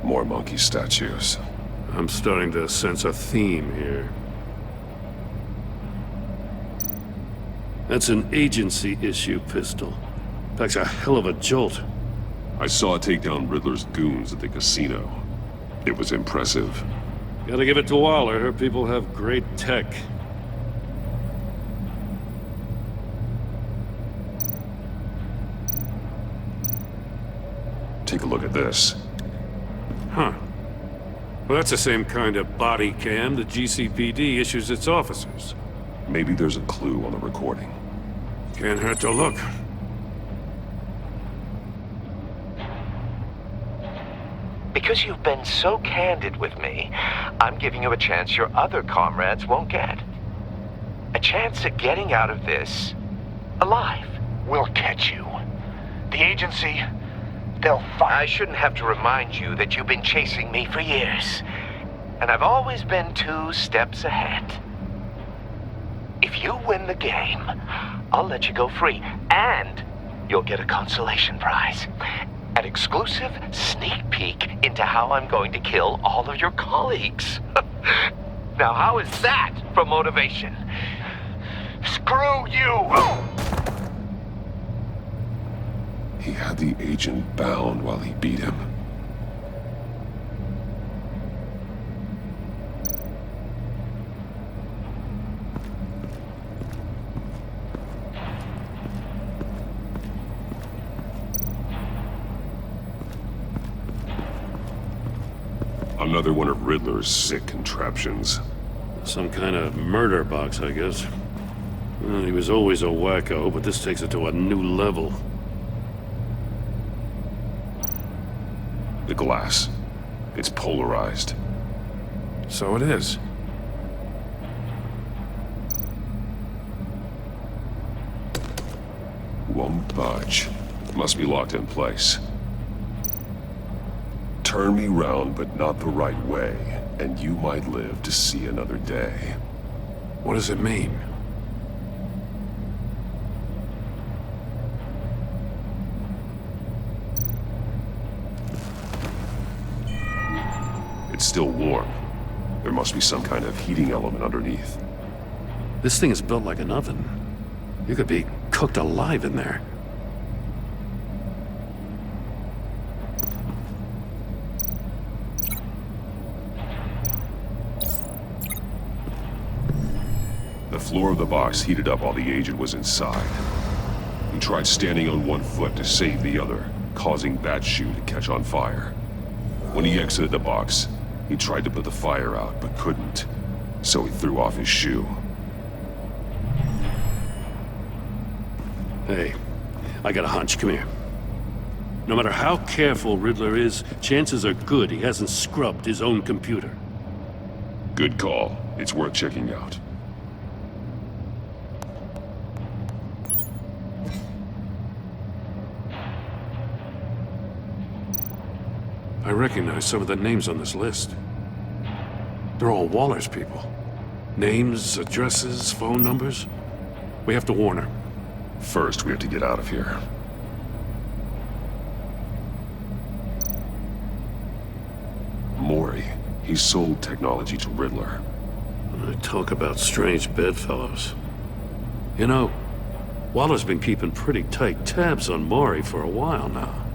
More monkey statues. I'm starting to sense a theme here. That's an agency-issue pistol. Packs a hell of a jolt. I saw it take down Riddler's goons at the casino. It was impressive. Gotta give it to Waller. Her people have great tech. Take a look at this. Huh. Well, that's the same kind of body cam the GCPD issues its officers. Maybe there's a clue on the recording. Can't hurt to look. Because you've been so candid with me, I'm giving you a chance your other comrades won't get. A chance at getting out of this alive. We'll catch you. The agency, they'll find... I shouldn't have to remind you that you've been chasing me for years. And I've always been 2 steps ahead. If you win the game, I'll let you go free. And you'll get a consolation prize. An exclusive sneak peek into how I'm going to kill all of your colleagues. Now, how is that for motivation? Screw you! He had the agent bound while he beat him. Another one of Riddler's sick contraptions. Some kind of murder box, I guess. Well, he was always a wacko, but this takes it to a new level. The glass. It's polarized. So it is. Won't budge. Must be locked in place. Turn me round, but not the right way, and you might live to see another day. What does it mean? It's still warm. There must be some kind of heating element underneath. This thing is built like an oven. You could be cooked alive in there. The floor of the box heated up while the agent was inside. He tried standing on one foot to save the other, causing that shoe to catch on fire. When he exited the box, he tried to put the fire out, but couldn't, so he threw off his shoe. Hey, I got a hunch. Come here. No matter how careful Riddler is, chances are good he hasn't scrubbed his own computer. Good call. It's worth checking out. I recognize some of the names on this list. They're all Waller's people. Names, addresses, phone numbers. We have to warn her. First, we have to get out of here. Mori. He sold technology to Riddler. Talk about strange bedfellows. You know, Waller's been keeping pretty tight tabs on Mori for a while now.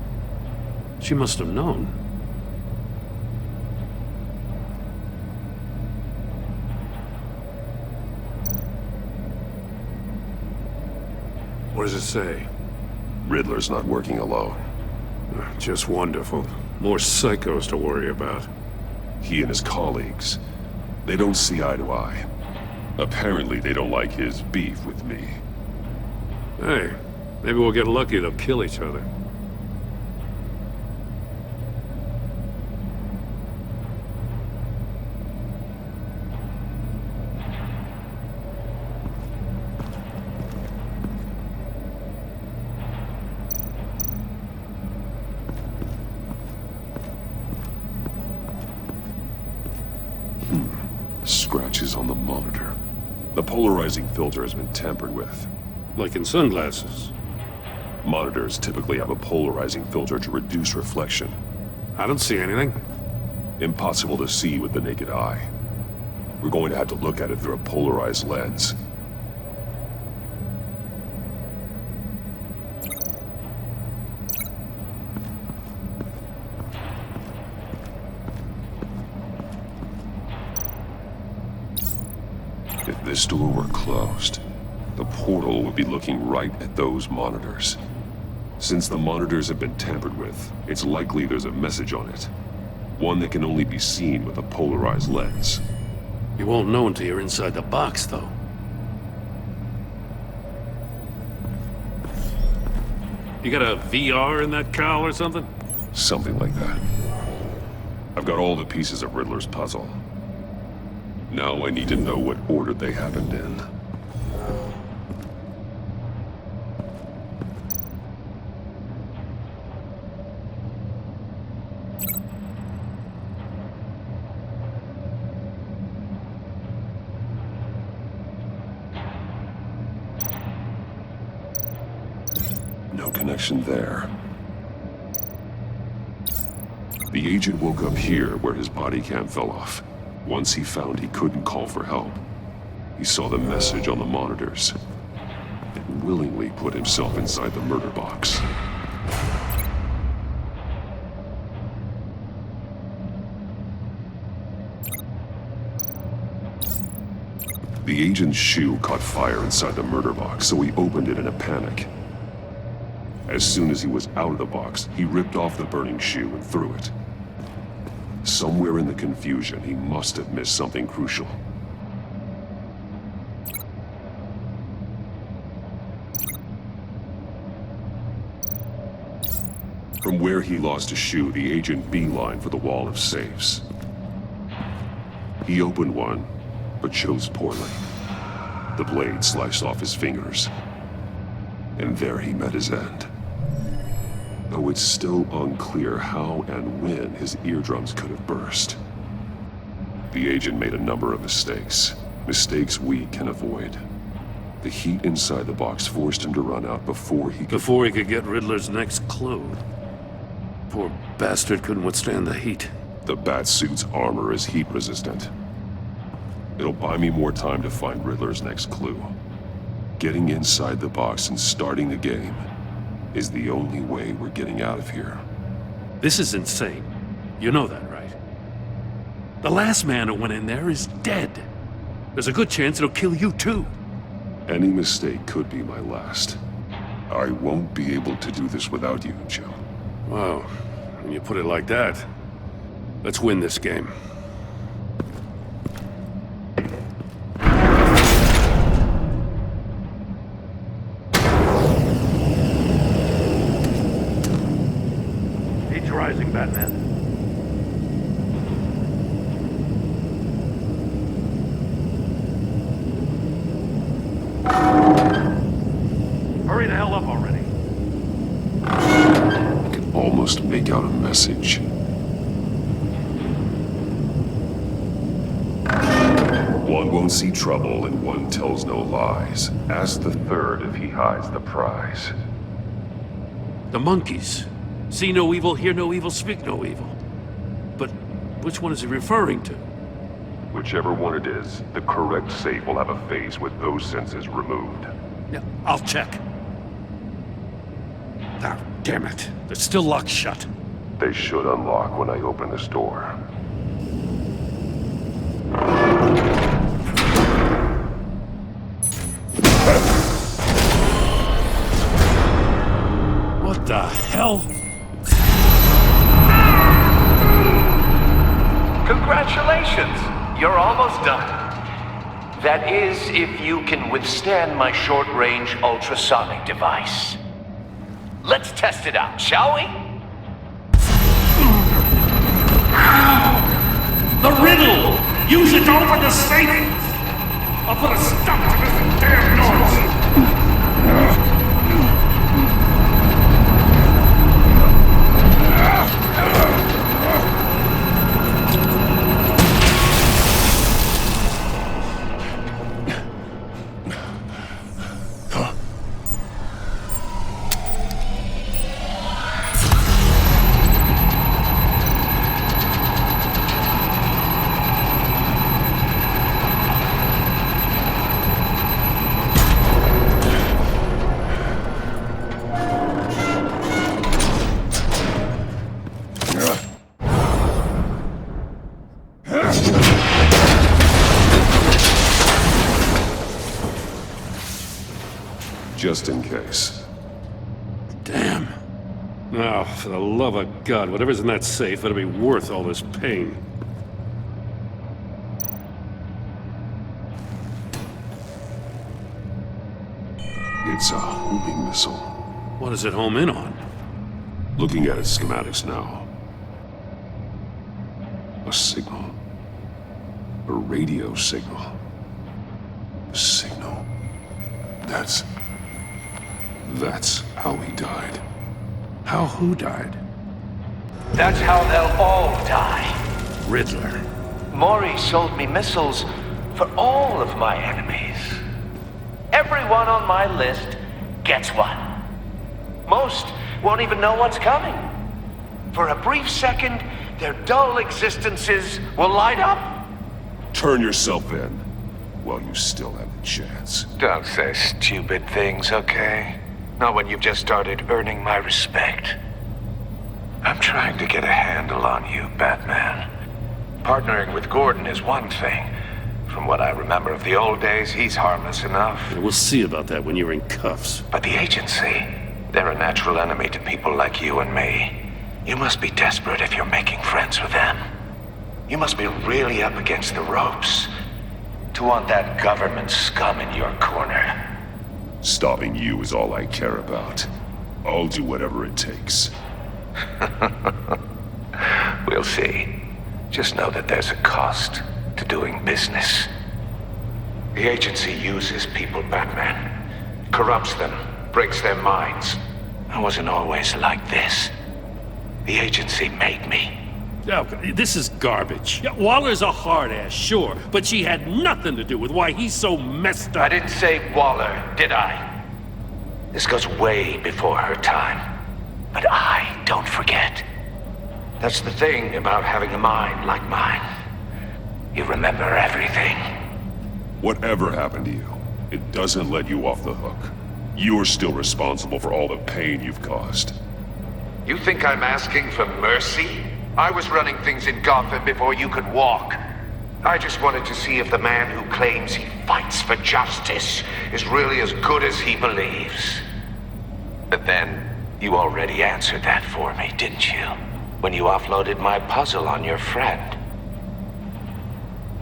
She must have known. What does it say? Riddler's not working alone. Just wonderful. More psychos to worry about. He and his colleagues. They don't see eye to eye. Apparently they don't like his beef with me. Hey, maybe we'll get lucky. They'll kill each other. Scratches on the monitor. The polarizing filter has been tampered with. Like in sunglasses. Monitors typically have a polarizing filter to reduce reflection. I don't see anything. Impossible to see with the naked eye. We're going to have to look at it through a polarized lens. If this door were closed, the portal would be looking right at those monitors. Since the monitors have been tampered with, it's likely there's a message on it. One that can only be seen with a polarized lens. You won't know until you're inside the box, though. You got a VR in that cowl or something? Something like that. I've got all the pieces of Riddler's puzzle. Now I need to know what order they happened in. No connection there. The agent woke up here where his body cam fell off. Once he found he couldn't call for help, he saw the message on the monitors and willingly put himself inside the murder box. The agent's shoe caught fire inside the murder box, so he opened it in a panic. As soon as he was out of the box, he ripped off the burning shoe and threw it. Somewhere in the confusion, he must have missed something crucial. From where he lost a shoe, the agent beelined for the wall of safes. He opened one, but chose poorly. The blade sliced off his fingers, and there he met his end. Though it's still unclear how and when his eardrums could have burst. The agent made a number of mistakes. Mistakes we can avoid. The heat inside the box forced him to run out before he could get Riddler's next clue. Poor bastard couldn't withstand the heat. The Batsuit's armor is heat resistant. It'll buy me more time to find Riddler's next clue. Getting inside the box and starting the game is the only way we're getting out of here. This is insane. You know that, right? The last man who went in there is dead. There's a good chance it'll kill you too. Any mistake could be my last. I won't be able to do this without you, Joe. Wow, when you put it like that, let's win this game. Rising, Batman. Hurry the hell up already. I can almost make out a message. One won't see trouble and one tells no lies. Ask the third if he hides the prize. The monkeys. See no evil, hear no evil, speak no evil. But which one is he referring to? Whichever one it is, the correct safe will have a face with those senses removed. Yeah, I'll check. Ah, damn it. They're still locked shut. They should unlock when I open this door. What the hell? Congratulations! You're almost done. That is, if you can withstand my short-range ultrasonic device. Let's test it out, shall we? The riddle! Use it to open the safe! I'll put a stop to this damn noise! just in case. Damn. Now, for the love of God, whatever's in that safe better be worth all this pain. It's a homing missile. What does it home in on? Looking at its schematics now. A signal. A radio signal. A signal. That's how he died. How who died? That's how they'll all die. Riddler. Maury sold me missiles for all of my enemies. Everyone on my list gets one. Most won't even know what's coming. For a brief second, their dull existences will light up. Turn yourself in while you still have the chance. Don't say stupid things, okay? Not when you've just started earning my respect. I'm trying to get a handle on you, Batman. Partnering with Gordon is one thing. From what I remember of the old days, he's harmless enough. We'll see about that when you're in cuffs. But the agency, they're a natural enemy to people like you and me. You must be desperate if you're making friends with them. You must be really up against the ropes to want that government scum in your corner. Stopping you is all I care about. I'll do whatever it takes. We'll see. Just know that there's a cost to doing business. The agency uses people, Batman. Corrupts them, breaks their minds. I wasn't always like this. The agency made me. Oh, this is garbage. Yeah, Waller's a hard-ass, sure, but she had nothing to do with why he's so messed up. I didn't say Waller, did I? This goes way before her time. But I don't forget. That's the thing about having a mind like mine. You remember everything. Whatever happened to you, it doesn't let you off the hook. You're still responsible for all the pain you've caused. You think I'm asking for mercy? I was running things in Gotham before you could walk. I just wanted to see if the man who claims he fights for justice is really as good as he believes. But then, you already answered that for me, didn't you? When you offloaded my puzzle on your friend.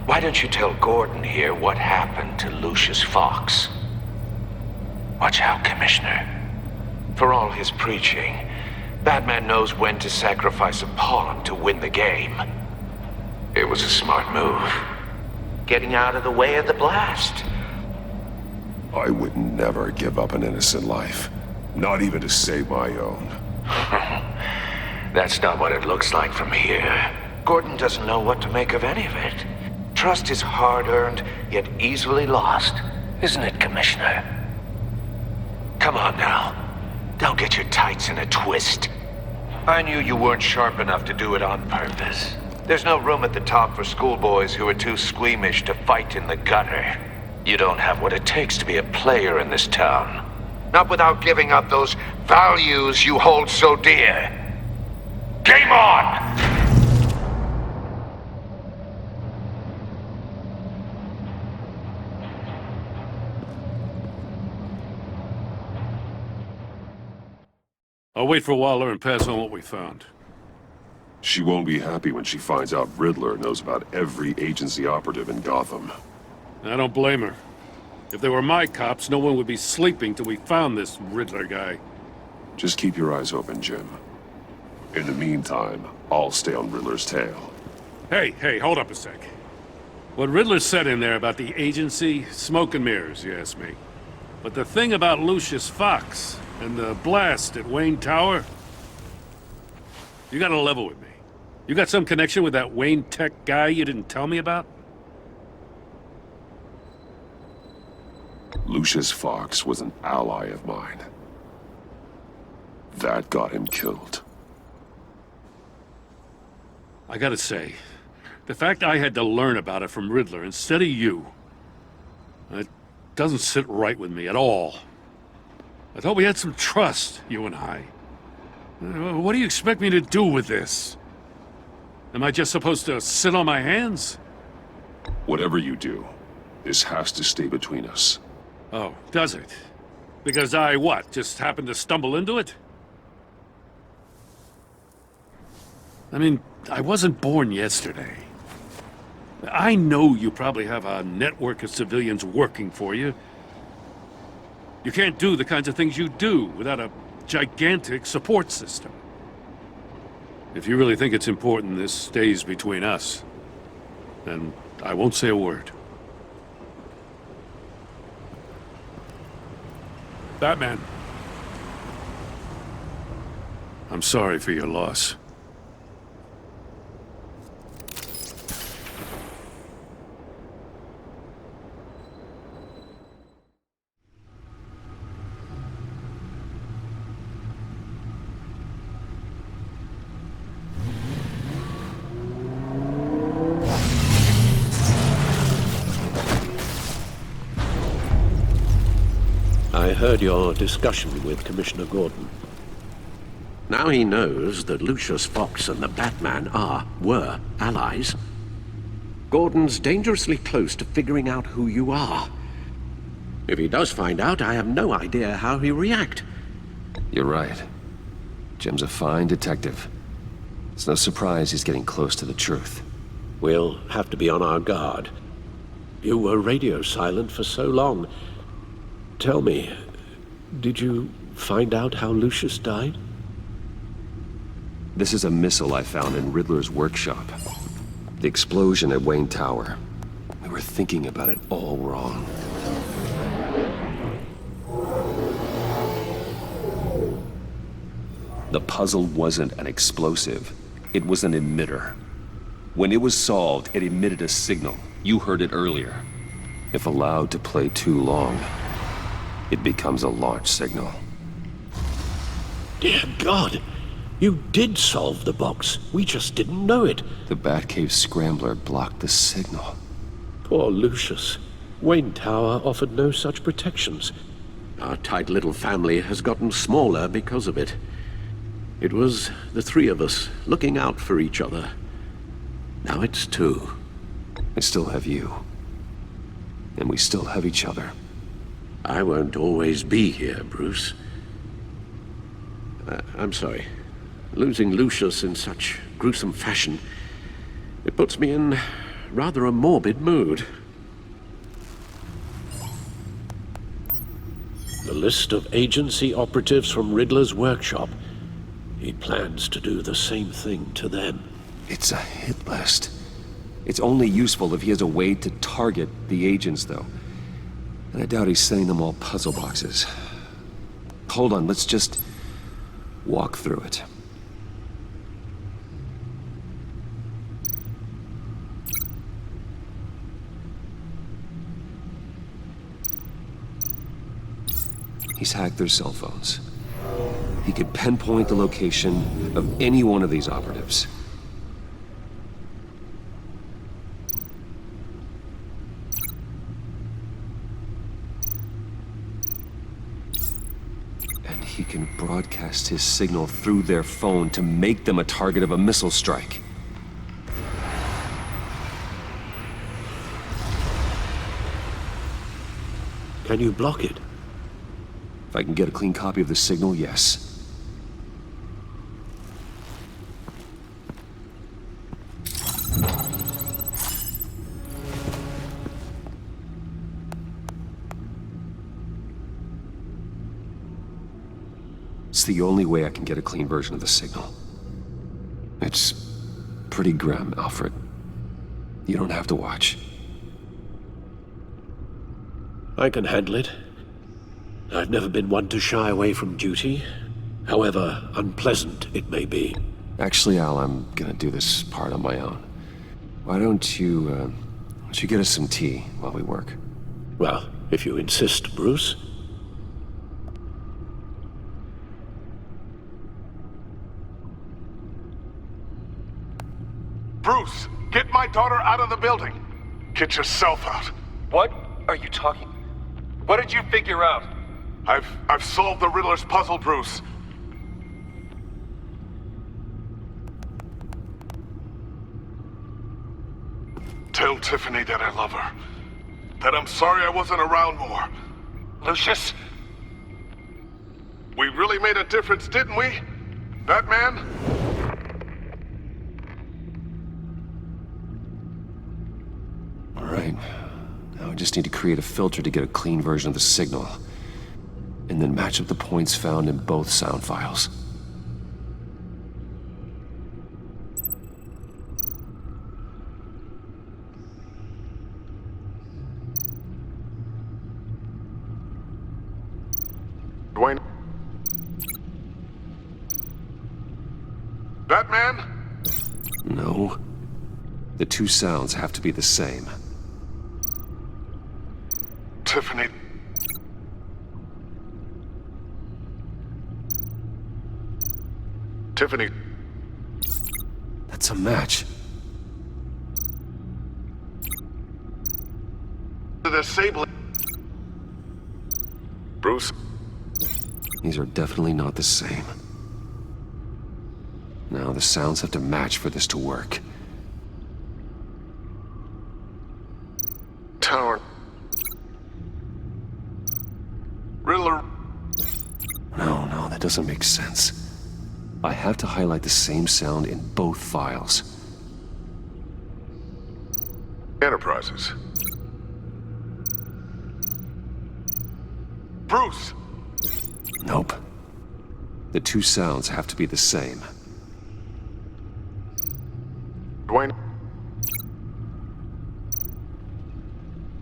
Why don't you tell Gordon here what happened to Lucius Fox? Watch out, Commissioner. For all his preaching, Batman knows when to sacrifice a pawn to win the game. It was a smart move. Getting out of the way of the blast. I would never give up an innocent life. Not even to save my own. That's not what it looks like from here. Gordon doesn't know what to make of any of it. Trust is hard-earned, yet easily lost. Isn't it, Commissioner? Come on now. Don't get your tights in a twist. I knew you weren't sharp enough to do it on purpose. There's no room at the top for schoolboys who are too squeamish to fight in the gutter. You don't have what it takes to be a player in this town. Not without giving up those values you hold so dear. Game on! I'll wait for Waller and pass on what we found. She won't be happy when she finds out Riddler knows about every agency operative in Gotham. I don't blame her. If they were my cops, no one would be sleeping till we found this Riddler guy. Just keep your eyes open, Jim. In the meantime, I'll stay on Riddler's tail. Hey, hold up a sec. What Riddler said in there about the agency, smoke and mirrors, you ask me. But the thing about Lucius Fox and the blast at Wayne Tower, you gotta level with me. You got some connection with that Wayne Tech guy you didn't tell me about? Lucius Fox was an ally of mine. That got him killed. I gotta say, the fact I had to learn about it from Riddler instead of you, it doesn't sit right with me at all. I thought we had some trust, you and I. What do you expect me to do with this? Am I just supposed to sit on my hands? Whatever you do, this has to stay between us. Oh, does it? Because I, what, just happened to stumble into it? I mean, I wasn't born yesterday. I know you probably have a network of civilians working for you. You can't do the kinds of things you do without a gigantic support system. If you really think it's important this stays between us, then I won't say a word. Batman. I'm sorry for your loss. I heard your discussion with Commissioner Gordon. Now he knows that Lucius Fox and the Batman were allies. Gordon's dangerously close to figuring out who you are. If he does find out, I have no idea how he'll react. You're right. Jim's a fine detective. It's no surprise he's getting close to the truth. We'll have to be on our guard. You were radio silent for so long. Tell me, did you find out how Lucius died? This is a missile I found in Riddler's workshop. The explosion at Wayne Tower. We were thinking about it all wrong. The puzzle wasn't an explosive. It was an emitter. When it was solved, it emitted a signal. You heard it earlier. If allowed to play too long, it becomes a launch signal. Dear God! You did solve the box. We just didn't know it. The Batcave scrambler blocked the signal. Poor Lucius. Wayne Tower offered no such protections. Our tight little family has gotten smaller because of it. It was the three of us looking out for each other. Now it's two. I still have you. And we still have each other. I won't always be here, Bruce. I'm sorry. Losing Lucius in such gruesome fashion, it puts me in rather a morbid mood. The list of agency operatives from Riddler's workshop. He plans to do the same thing to them. It's a hit list. It's only useful if he has a way to target the agents, though. And I doubt he's sending them all puzzle boxes. Hold on, let's just walk through it. He's hacked their cell phones. He could pinpoint the location of any one of these operatives. And he can broadcast his signal through their phone to make them a target of a missile strike. Can you block it? If I can get a clean copy of the signal, yes. It's the only way I can get a clean version of the signal. It's pretty grim, Alfred. You don't have to watch. I can handle it. I've never been one to shy away from duty, however unpleasant it may be. Actually, Al, I'm gonna do this part on my own. Why don't you get us some tea while we work? Well, if you insist, Bruce. Bruce, get my daughter out of the building. Get yourself out. What are you talking? What did you figure out? I've solved the Riddler's puzzle, Bruce. Tell Tiffany that I love her. That I'm sorry I wasn't around more. Lucius, We really made a difference, didn't we? Batman? All right. Now I just need to create a filter to get a clean version of the signal. And then match up the points found in both sound files. Dwayne? Batman? No. The two sounds have to be the same. Tiffany. Tiffany. That's a match. The disabling. Bruce. These are definitely not the same. Now the sounds have to match for this to work. Tower. Riddler. No, that doesn't make sense. I have to highlight the same sound in both files. Enterprises. Bruce! Nope. The two sounds have to be the same. Dwayne.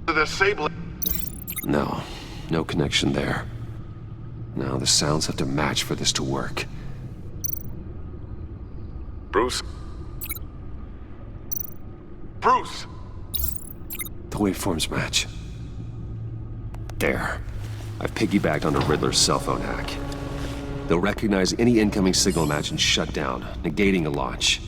The disabling. No connection there. Now the sounds have to match for this to work. Bruce. Bruce! The waveforms match. There. I've piggybacked onto Riddler's cell phone hack. They'll recognize any incoming signal match and shut down, negating a launch.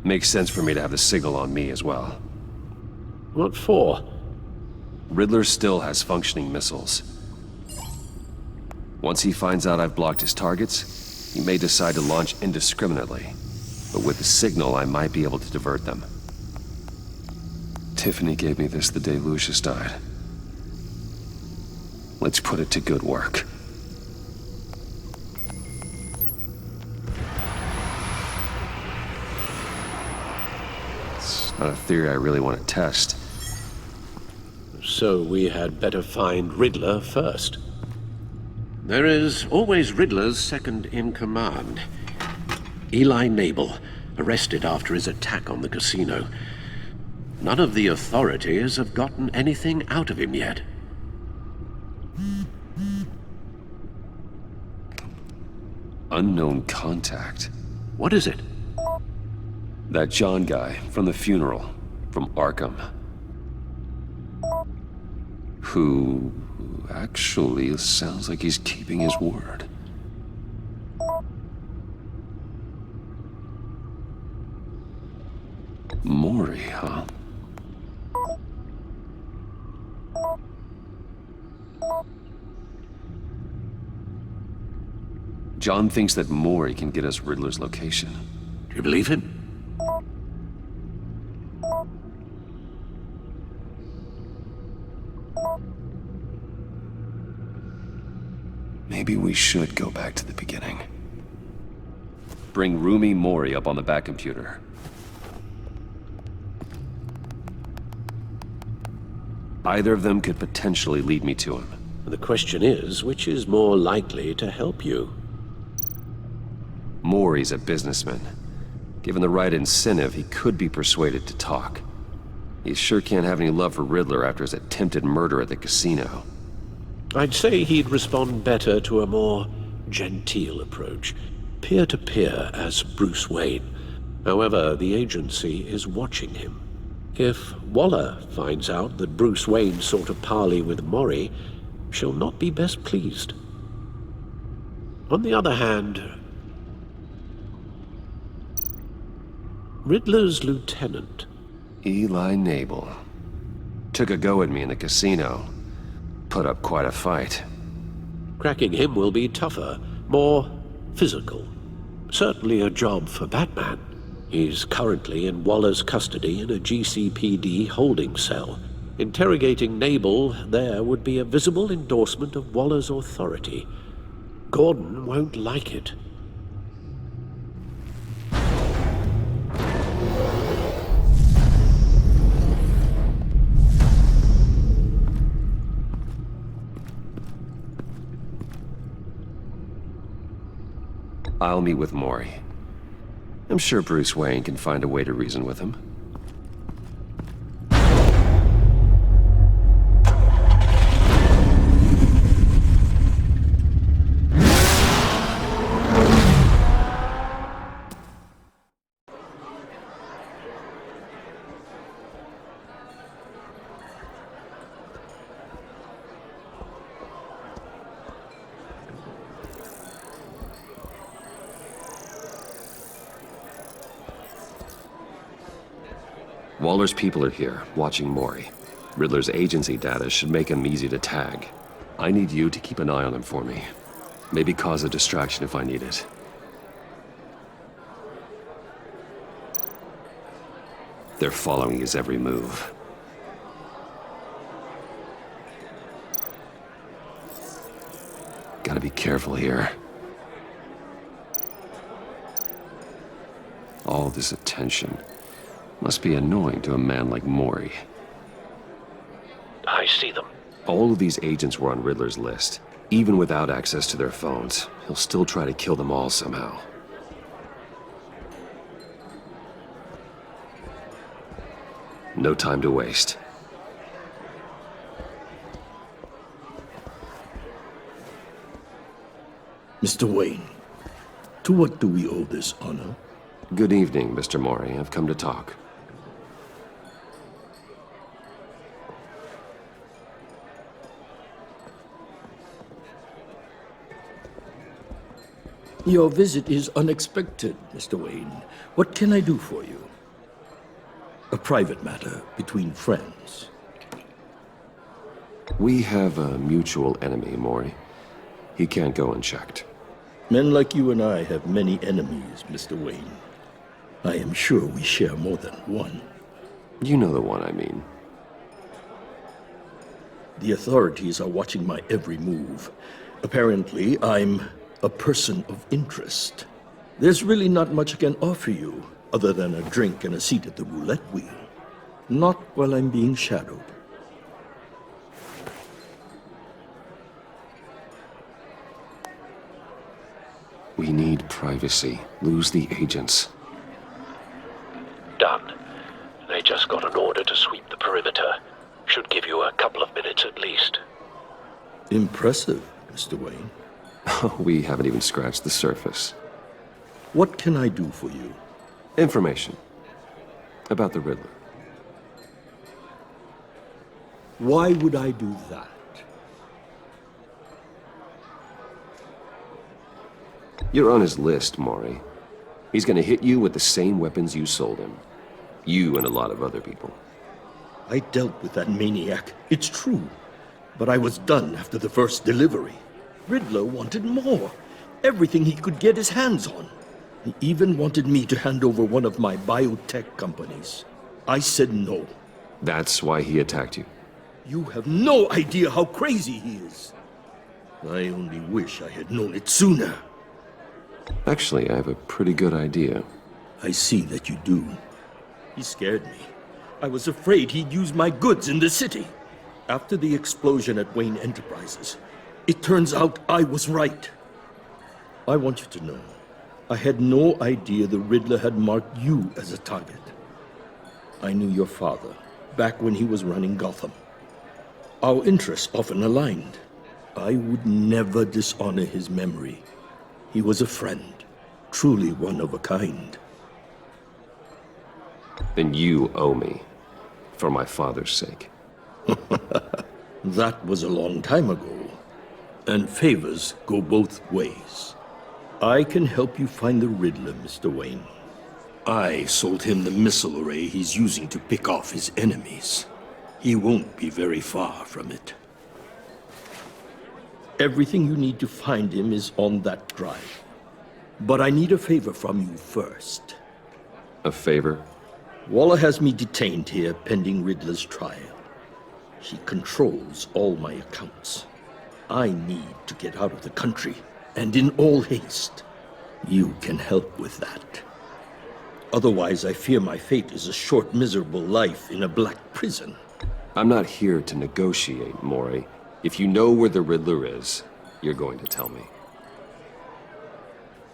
Makes sense for me to have the signal on me as well. What for? Riddler still has functioning missiles. Once he finds out I've blocked his targets, he may decide to launch indiscriminately. But with the signal, I might be able to divert them. Tiffany gave me this the day Lucius died. Let's put it to good work. It's not a theory I really want to test. So we had better find Riddler first. There is always Riddler's second-in-command. Eli Nabel, arrested after his attack on the casino. None of the authorities have gotten anything out of him yet. Unknown contact. What is it? That John guy from the funeral, from Arkham. Who actually sounds like he's keeping his word. Maury, huh? John thinks that Maury can get us Riddler's location. Do you believe him? Maybe we should go back to the beginning. Bring Roomy Maury up on the back computer. Either of them could potentially lead me to him. The question is, which is more likely to help you? Maury's a businessman. Given the right incentive, he could be persuaded to talk. He sure can't have any love for Riddler after his attempted murder at the casino. I'd say he'd respond better to a more genteel approach. Peer-to-peer as Bruce Wayne. However, the agency is watching him. If Waller finds out that Bruce Wayne sought a parley with Maury, she'll not be best pleased. On the other hand, Riddler's lieutenant, Eli Nabel, took a go at me in the casino. Put up quite a fight. cracking him will be tougher, more physical. Certainly a job for Batman. He's currently in Waller's custody in a GCPD holding cell. Interrogating Nabel there would be a visible endorsement of Waller's authority. Gordon won't like it. I'll meet with Maury. I'm sure Bruce Wayne can find a way to reason with him. Waller's people are here, watching Maury. Riddler's agency data should make him easy to tag. I need you to keep an eye on him for me. Maybe cause a distraction if I need it. They're following his every move. Gotta be careful here. All this attention must be annoying to a man like Maury. I see them. All of these agents were on Riddler's list. Even without access to their phones, he'll still try to kill them all somehow. No time to waste. Mr. Wayne, to what do we owe this honor? Good evening, Mr. Maury. I've come to talk. Your visit is unexpected, Mr. Wayne. What can I do for you? A private matter between friends. We have a mutual enemy, Maury. He can't go unchecked. Men like you and I have many enemies, Mr. Wayne. I am sure we share more than one. You know the one I mean. The authorities are watching my every move. Apparently, I'm a person of interest. There's really not much I can offer you, other than a drink and a seat at the roulette wheel. Not while I'm being shadowed. We need privacy. Lose the agents. Done. They just got an order to sweep the perimeter. Should give you a couple of minutes at least. Impressive, Mr. Wayne. We haven't even scratched the surface. What can I do for you? Information. About the Riddler. Why would I do that? You're on his list, Maury. He's gonna hit you with the same weapons you sold him. You and a lot of other people. I dealt with that maniac, it's true. But I was done after the first delivery. Riddler wanted more. Everything he could get his hands on. He even wanted me to hand over one of my biotech companies. I said no. That's why he attacked you. You have no idea how crazy he is. I only wish I had known it sooner. Actually, I have a pretty good idea. I see that you do. He scared me. I was afraid he'd use my goods in the city. After the explosion at Wayne Enterprises, it turns out I was right. I want you to know, I had no idea the Riddler had marked you as a target. I knew your father, back when he was running Gotham. Our interests often aligned. I would never dishonor his memory. He was a friend, truly one of a kind. Then you owe me, for my father's sake. That was a long time ago, and favors go both ways. I can help you find the Riddler, Mr. Wayne. I sold him the missile array he's using to pick off his enemies. He won't be very far from it. Everything you need to find him is on that drive. But I need a favor from you first. A favor? Waller has me detained here pending Riddler's trial. She controls all my accounts. I need to get out of the country, and in all haste. You can help with that. Otherwise, I fear my fate is a short, miserable life in a black prison. I'm not here to negotiate, Mori. If you know where the Riddler is, you're going to tell me.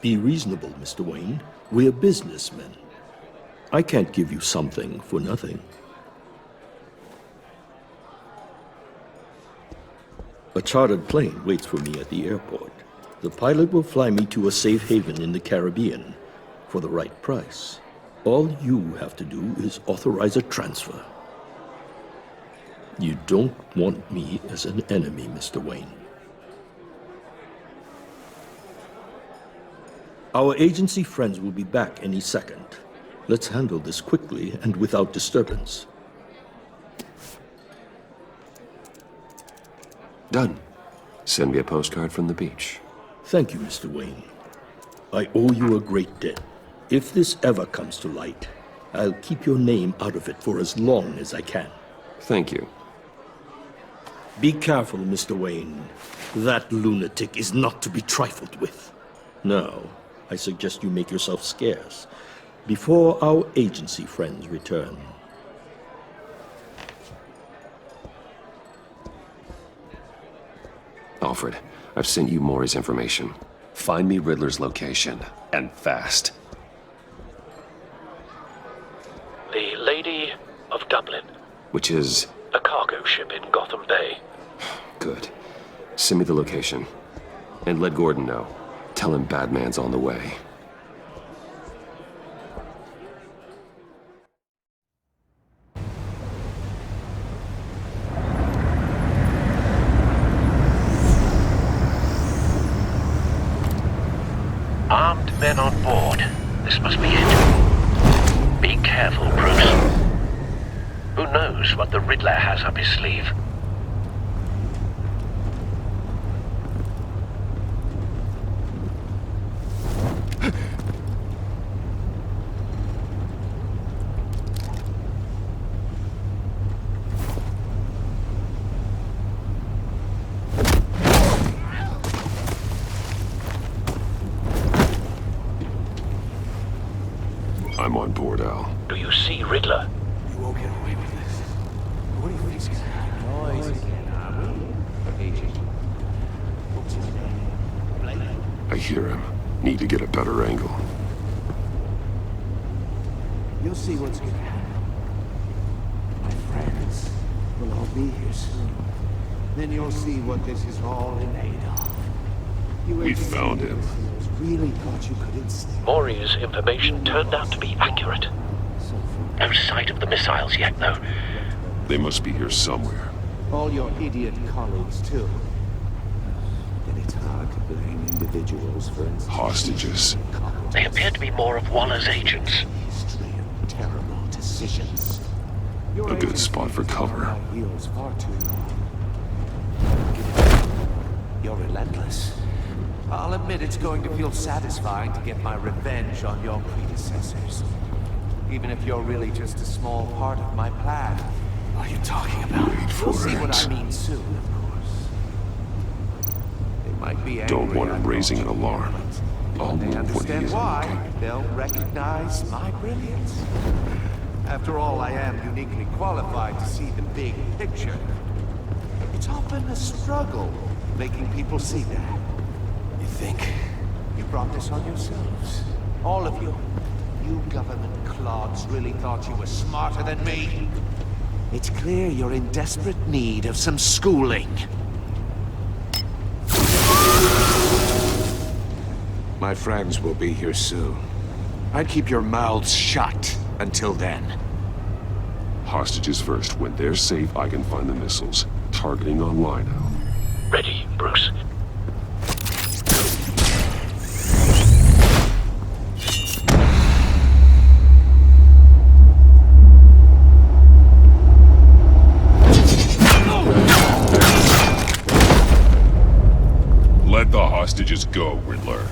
Be reasonable, Mr. Wayne. We're businessmen. I can't give you something for nothing. A chartered plane waits for me at the airport. The pilot will fly me to a safe haven in the Caribbean for the right price. All you have to do is authorize a transfer. You don't want me as an enemy, Mr. Wayne. Our agency friends will be back any second. Let's handle this quickly and without disturbance. Done. Send me a postcard from the beach. Thank you, Mr. Wayne. I owe you a great debt. If this ever comes to light, I'll keep your name out of it for as long as I can. Thank you. Be careful, Mr. Wayne. That lunatic is not to be trifled with. Now, I suggest you make yourself scarce before our agency friends return. Alfred, I've sent you Maury's information. Find me Riddler's location, and fast. The Lady of Dublin. Which is... A cargo ship in Gotham Bay. Good. Send me the location. And let Gordon know. Tell him Batman's on the way. Armed men on board. This must be it. Be careful, Bruce. Who knows what the Riddler has up his sleeve? I'm on board, Al. Do you see Riddler? You won't get away with this. What do you think's gonna happen? Noise again, are we? Agent. What's his name? Blake? I hear him. Need to get a better angle. You'll see what's gonna happen. My friends will all be here soon. Then you'll see what this is all in aid of. We found him. Really thought you could instinct. Maury's information turned out to be accurate. No sight of the missiles yet, though. They must be here somewhere. All your idiot colleagues, too. And it's hard to blame individuals for Hostages. They appear to be more of Waller's agents. history of terrible decisions. Your A good spot for cover. on my heels far too long. You're relentless. I'll admit it's going to feel satisfying to get my revenge on your predecessors. Even if you're really just a small part of my plan. What are you talking about? You'll see what I mean soon, of course. They might be angry. Don't want him raising an alarm. I'll They move when he understand is why. looking. They'll recognize my brilliance. After all, I am uniquely qualified to see the big picture. It's often a struggle making people see that. You think? You brought this on yourselves. All of you. You government clods really thought you were smarter than me. It's clear you're in desperate need of some schooling. My friends will be here soon. I'd keep your mouths shut until then. Hostages first. When they're safe, I can find the missiles. Targeting online now. Ready, Bruce. Let the hostages go, Riddler.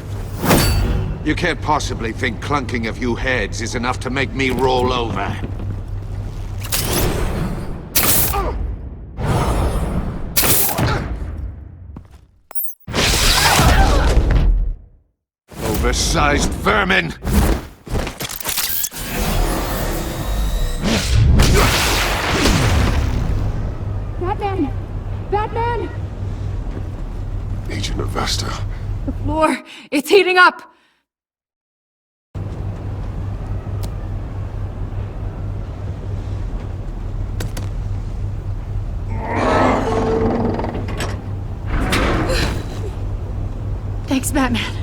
You can't possibly think clunking a few heads is enough to make me roll over. oversized vermin! Batman! Batman! Agent Avesta. The floor, it's heating up! Thanks, Batman.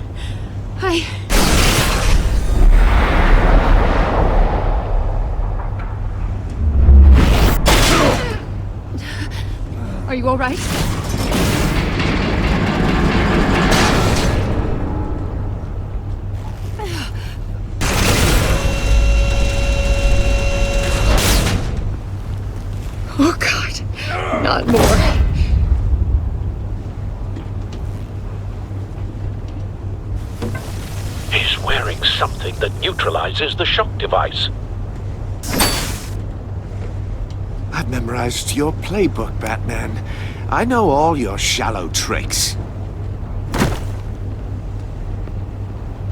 Are you all right? Oh, God. Not more. He's wearing something that neutralizes the shock device. I've memorized your playbook, Batman. I know all your shallow tricks.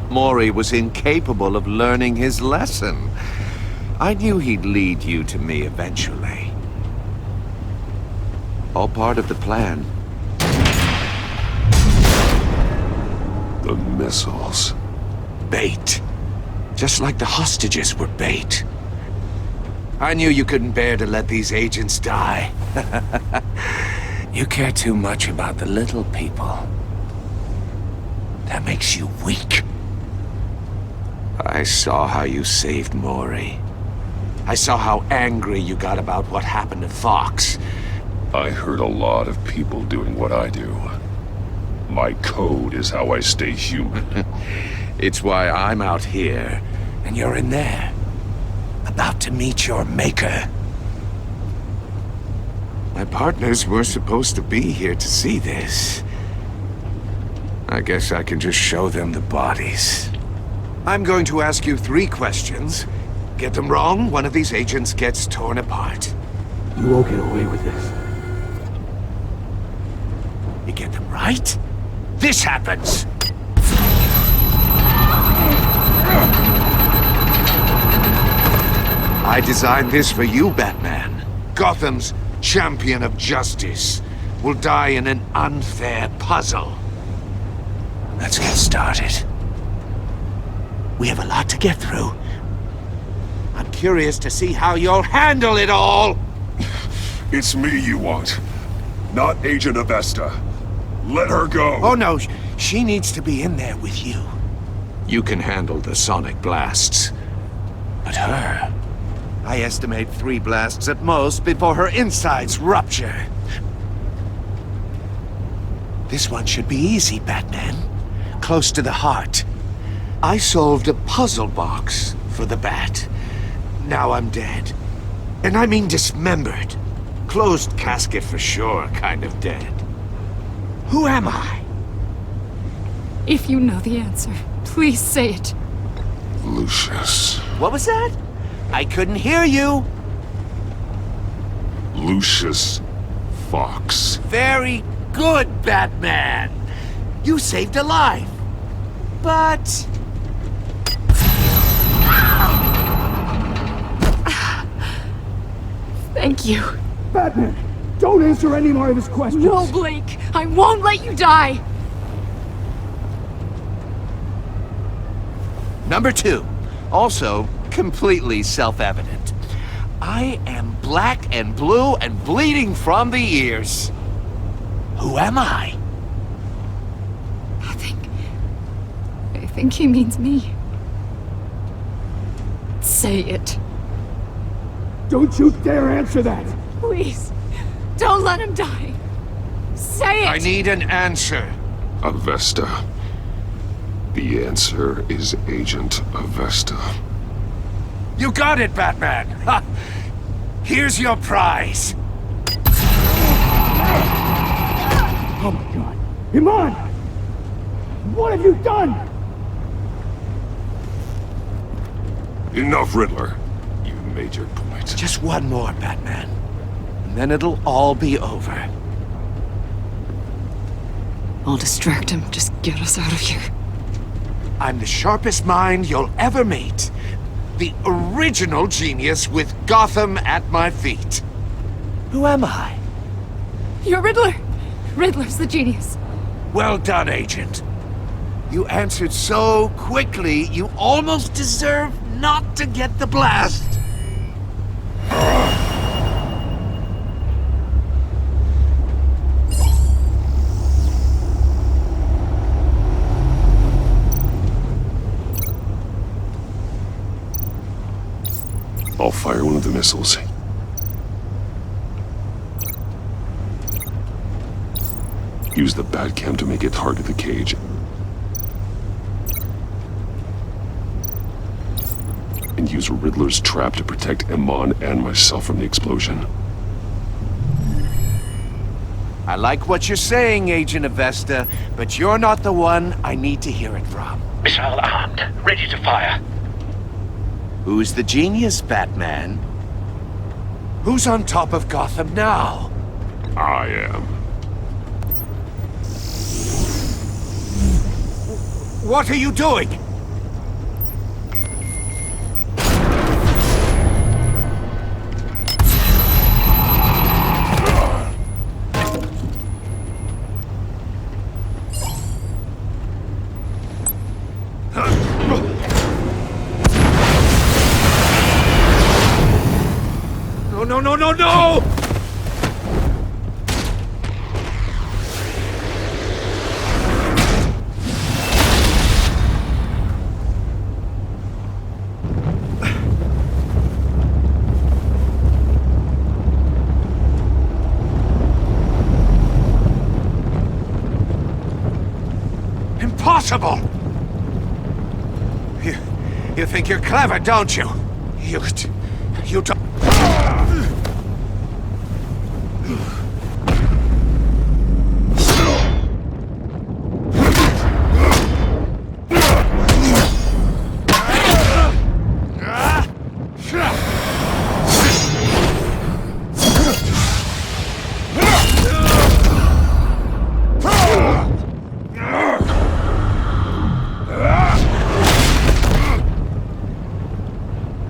Mori was incapable of learning his lesson. I knew he'd lead you to me eventually. All part of the plan. The missiles. Bait. Just like the hostages were bait. I knew you couldn't bear to let these agents die. You care too much about the little people. That makes you weak. I saw how you saved Mori. I saw how angry you got about what happened to Fox. I heard a lot of people doing what I do. My code is how I stay human. It's why I'm out here, and you're in there. About to meet your maker. My partners were supposed to be here to see this. I guess I can just show them the bodies. I'm going to ask you 3 questions. Get them wrong, one of these agents gets torn apart. You won't get away with this. You get them right, this happens! I designed this for you, Batman. Gotham's champion of justice will die in an unfair puzzle. Let's get started. We have a lot to get through. I'm curious to see how you'll handle it all! It's me you want, not Agent Avesta. Let her go! Oh no, she needs to be in there with you. You can handle the sonic blasts. But her... I estimate 3 blasts at most before her insides rupture. This one should be easy, Batman. Close to the heart. I solved a puzzle box for the Bat. Now I'm dead. And I mean dismembered. Closed casket for sure, kind of dead. Who am I? If you know the answer, please say it. Lucius. What was that? I couldn't hear you. Lucius Fox. Very good, Batman. You saved a life. But... Thank you. Batman, don't answer any more of his questions. No, Blake. I won't let you die. Number 2. Also, completely self-evident. I am black and blue and bleeding from the ears. Who am I? I think he means me. Say it. Don't you dare answer that! Please, don't let him die. Say it! I need an answer. Avesta. The answer is Agent Avesta. You got it, Batman! Ha! Here's your prize. Oh my God. Iman! What have you done? Enough, Riddler. You've made your point. Just one more, Batman. And then it'll all be over. I'll distract him. Just get us out of here. I'm the sharpest mind you'll ever meet. The original genius with Gotham at my feet. Who am I? You're Riddler. Riddler's the genius. Well done, Agent. You answered so quickly, you almost deserve not to get the blast. I'll fire one of the missiles. Use the Batcam to make it target the cage. And use Riddler's trap to protect Iman and myself from the explosion. I like what you're saying, Agent Avesta, but you're not the one I need to hear it from. Missile armed, ready to fire. Who's the genius, Batman? Who's on top of Gotham now? I am. What are you doing? No! Impossible! You think you're clever, don't you? You don't...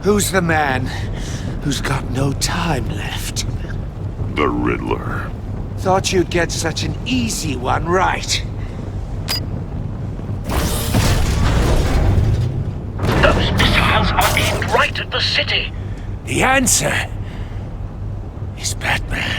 Who's the man who's got no time left? The Riddler. Thought you'd get such an easy one right. Those missiles are aimed right at the city. The answer is Batman.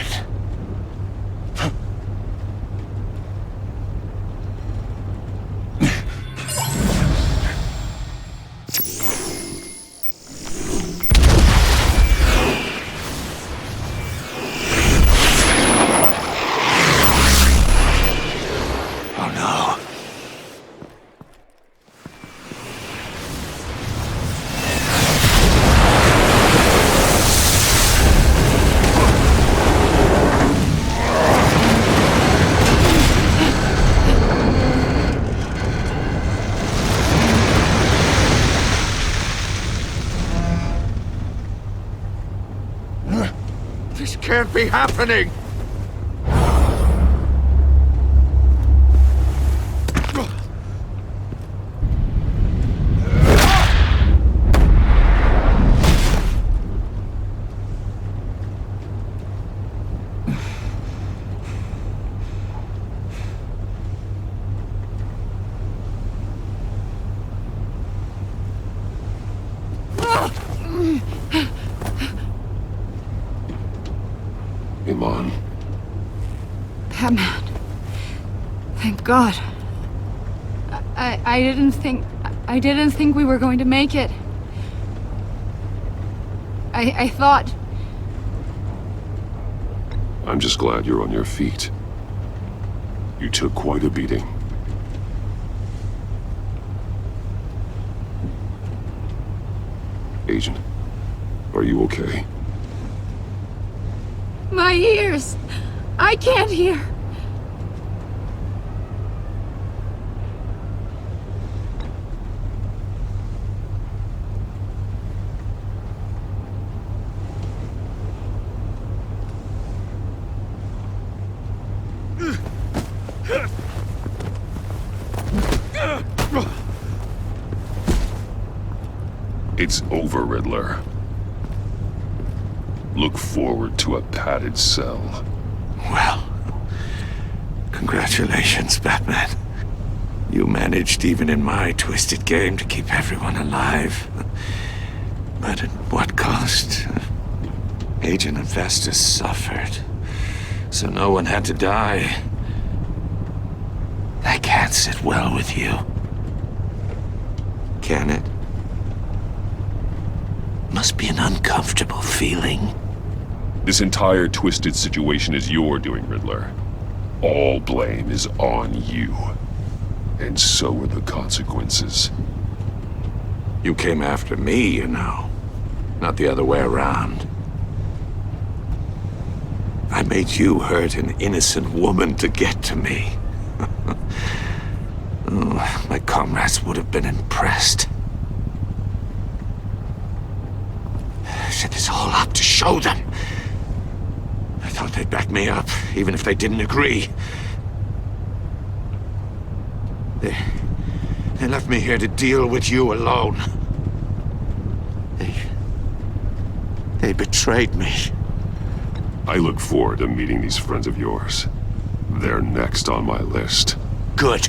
This can't be happening! Iman. Batman. Thank God. I didn't think we were going to make it. I thought... I'm just glad you're on your feet. You took quite a beating. Agent, are you okay? My ears! I can't hear! It's over, Riddler. Look forward to a padded cell. Well, congratulations, Batman. You managed, even in my twisted game, to keep everyone alive. But at what cost? Agent Investor suffered, so no one had to die. That can't sit well with you. Can it? Must be an uncomfortable feeling. This entire twisted situation is your doing, Riddler. All blame is on you. And so are the consequences. You came after me, you know. Not the other way around. I made you hurt an innocent woman to get to me. Oh, my comrades would have been impressed. I set this all up to show them. I thought they'd back me up, even if they didn't agree. They left me here to deal with you alone. They betrayed me. I look forward to meeting these friends of yours. They're next on my list. Good.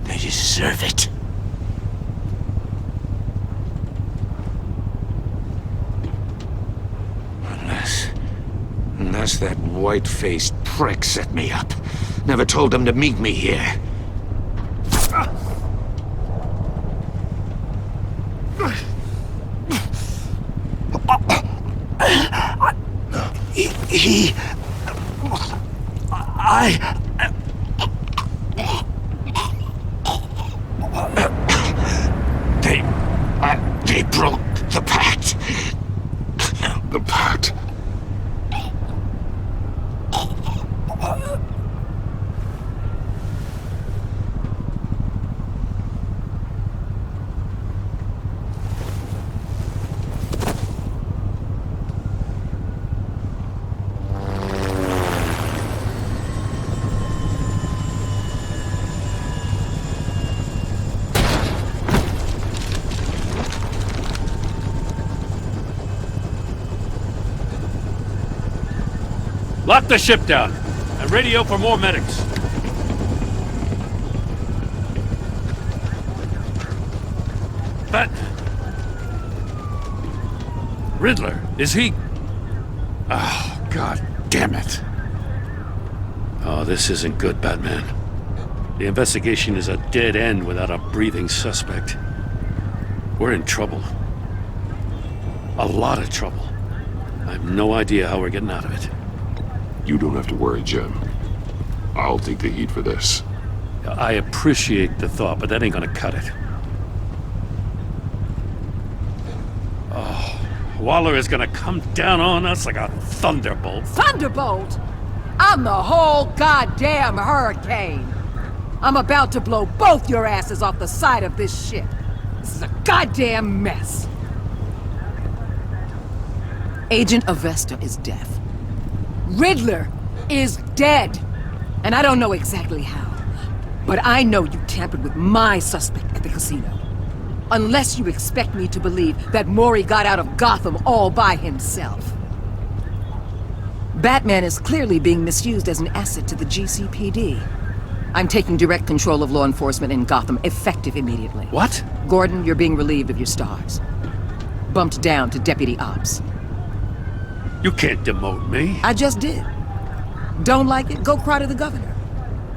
They deserve it. Unless that white-faced prick set me up. Never told them to meet me here. They broke the pact. The pact? Lock the ship down, and radio for more medics. But... Riddler, is he... Oh, God damn it. Oh, this isn't good, Batman. The investigation is a dead end without a breathing suspect. We're in trouble. A lot of trouble. I have no idea how we're getting out of it. You don't have to worry, Jim. I'll take the heat for this. I appreciate the thought, but that ain't gonna cut it. Oh, Waller is gonna come down on us like a thunderbolt. Thunderbolt? I'm the whole goddamn hurricane. I'm about to blow both your asses off the side of this ship. This is a goddamn mess. Agent Avesta is deaf. Riddler is dead. And I don't know exactly how. But I know you tampered with my suspect at the casino. Unless you expect me to believe that Mori got out of Gotham all by himself. Batman is clearly being misused as an asset to the GCPD. I'm taking direct control of law enforcement in Gotham, effective immediately. What? Gordon, you're being relieved of your stars. Bumped down to Deputy Ops. You can't demote me. I just did. Don't like it? Go cry to the governor.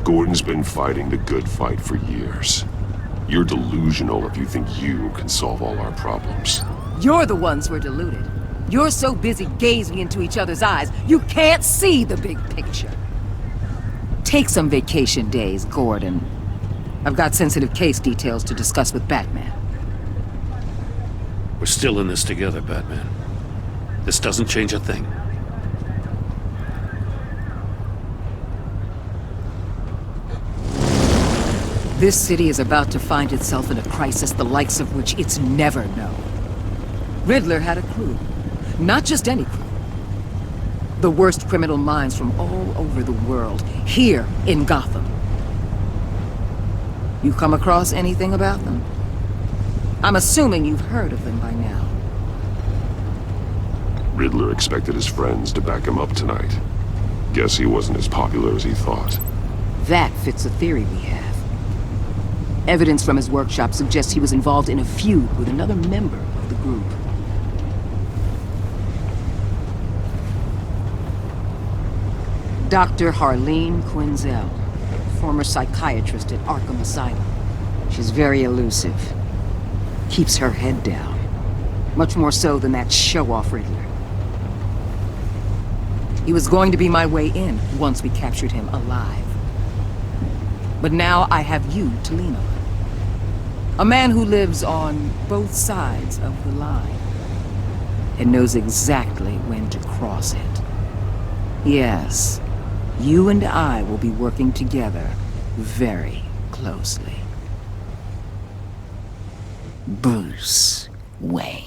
Gordon's been fighting the good fight for years. You're delusional if you think you can solve all our problems. You're the ones who are deluded. You're so busy gazing into each other's eyes, you can't see the big picture. Take some vacation days, Gordon. I've got sensitive case details to discuss with Batman. We're still in this together, Batman. This doesn't change a thing. This city is about to find itself in a crisis the likes of which it's never known. Riddler had a crew. Not just any crew. The worst criminal minds from all over the world, here in Gotham. You come across anything about them? I'm assuming you've heard of them by now. Riddler expected his friends to back him up tonight. Guess he wasn't as popular as he thought. That fits a theory we have. Evidence from his workshop suggests he was involved in a feud with another member of the group. Dr. Harleen Quinzel, former psychiatrist at Arkham Asylum. She's very elusive. Keeps her head down. Much more so than that show-off Riddler. He was going to be my way in once we captured him alive. But now I have you to lean on. A man who lives on both sides of the line and knows exactly when to cross it. Yes, you and I will be working together very closely. Bruce Wayne.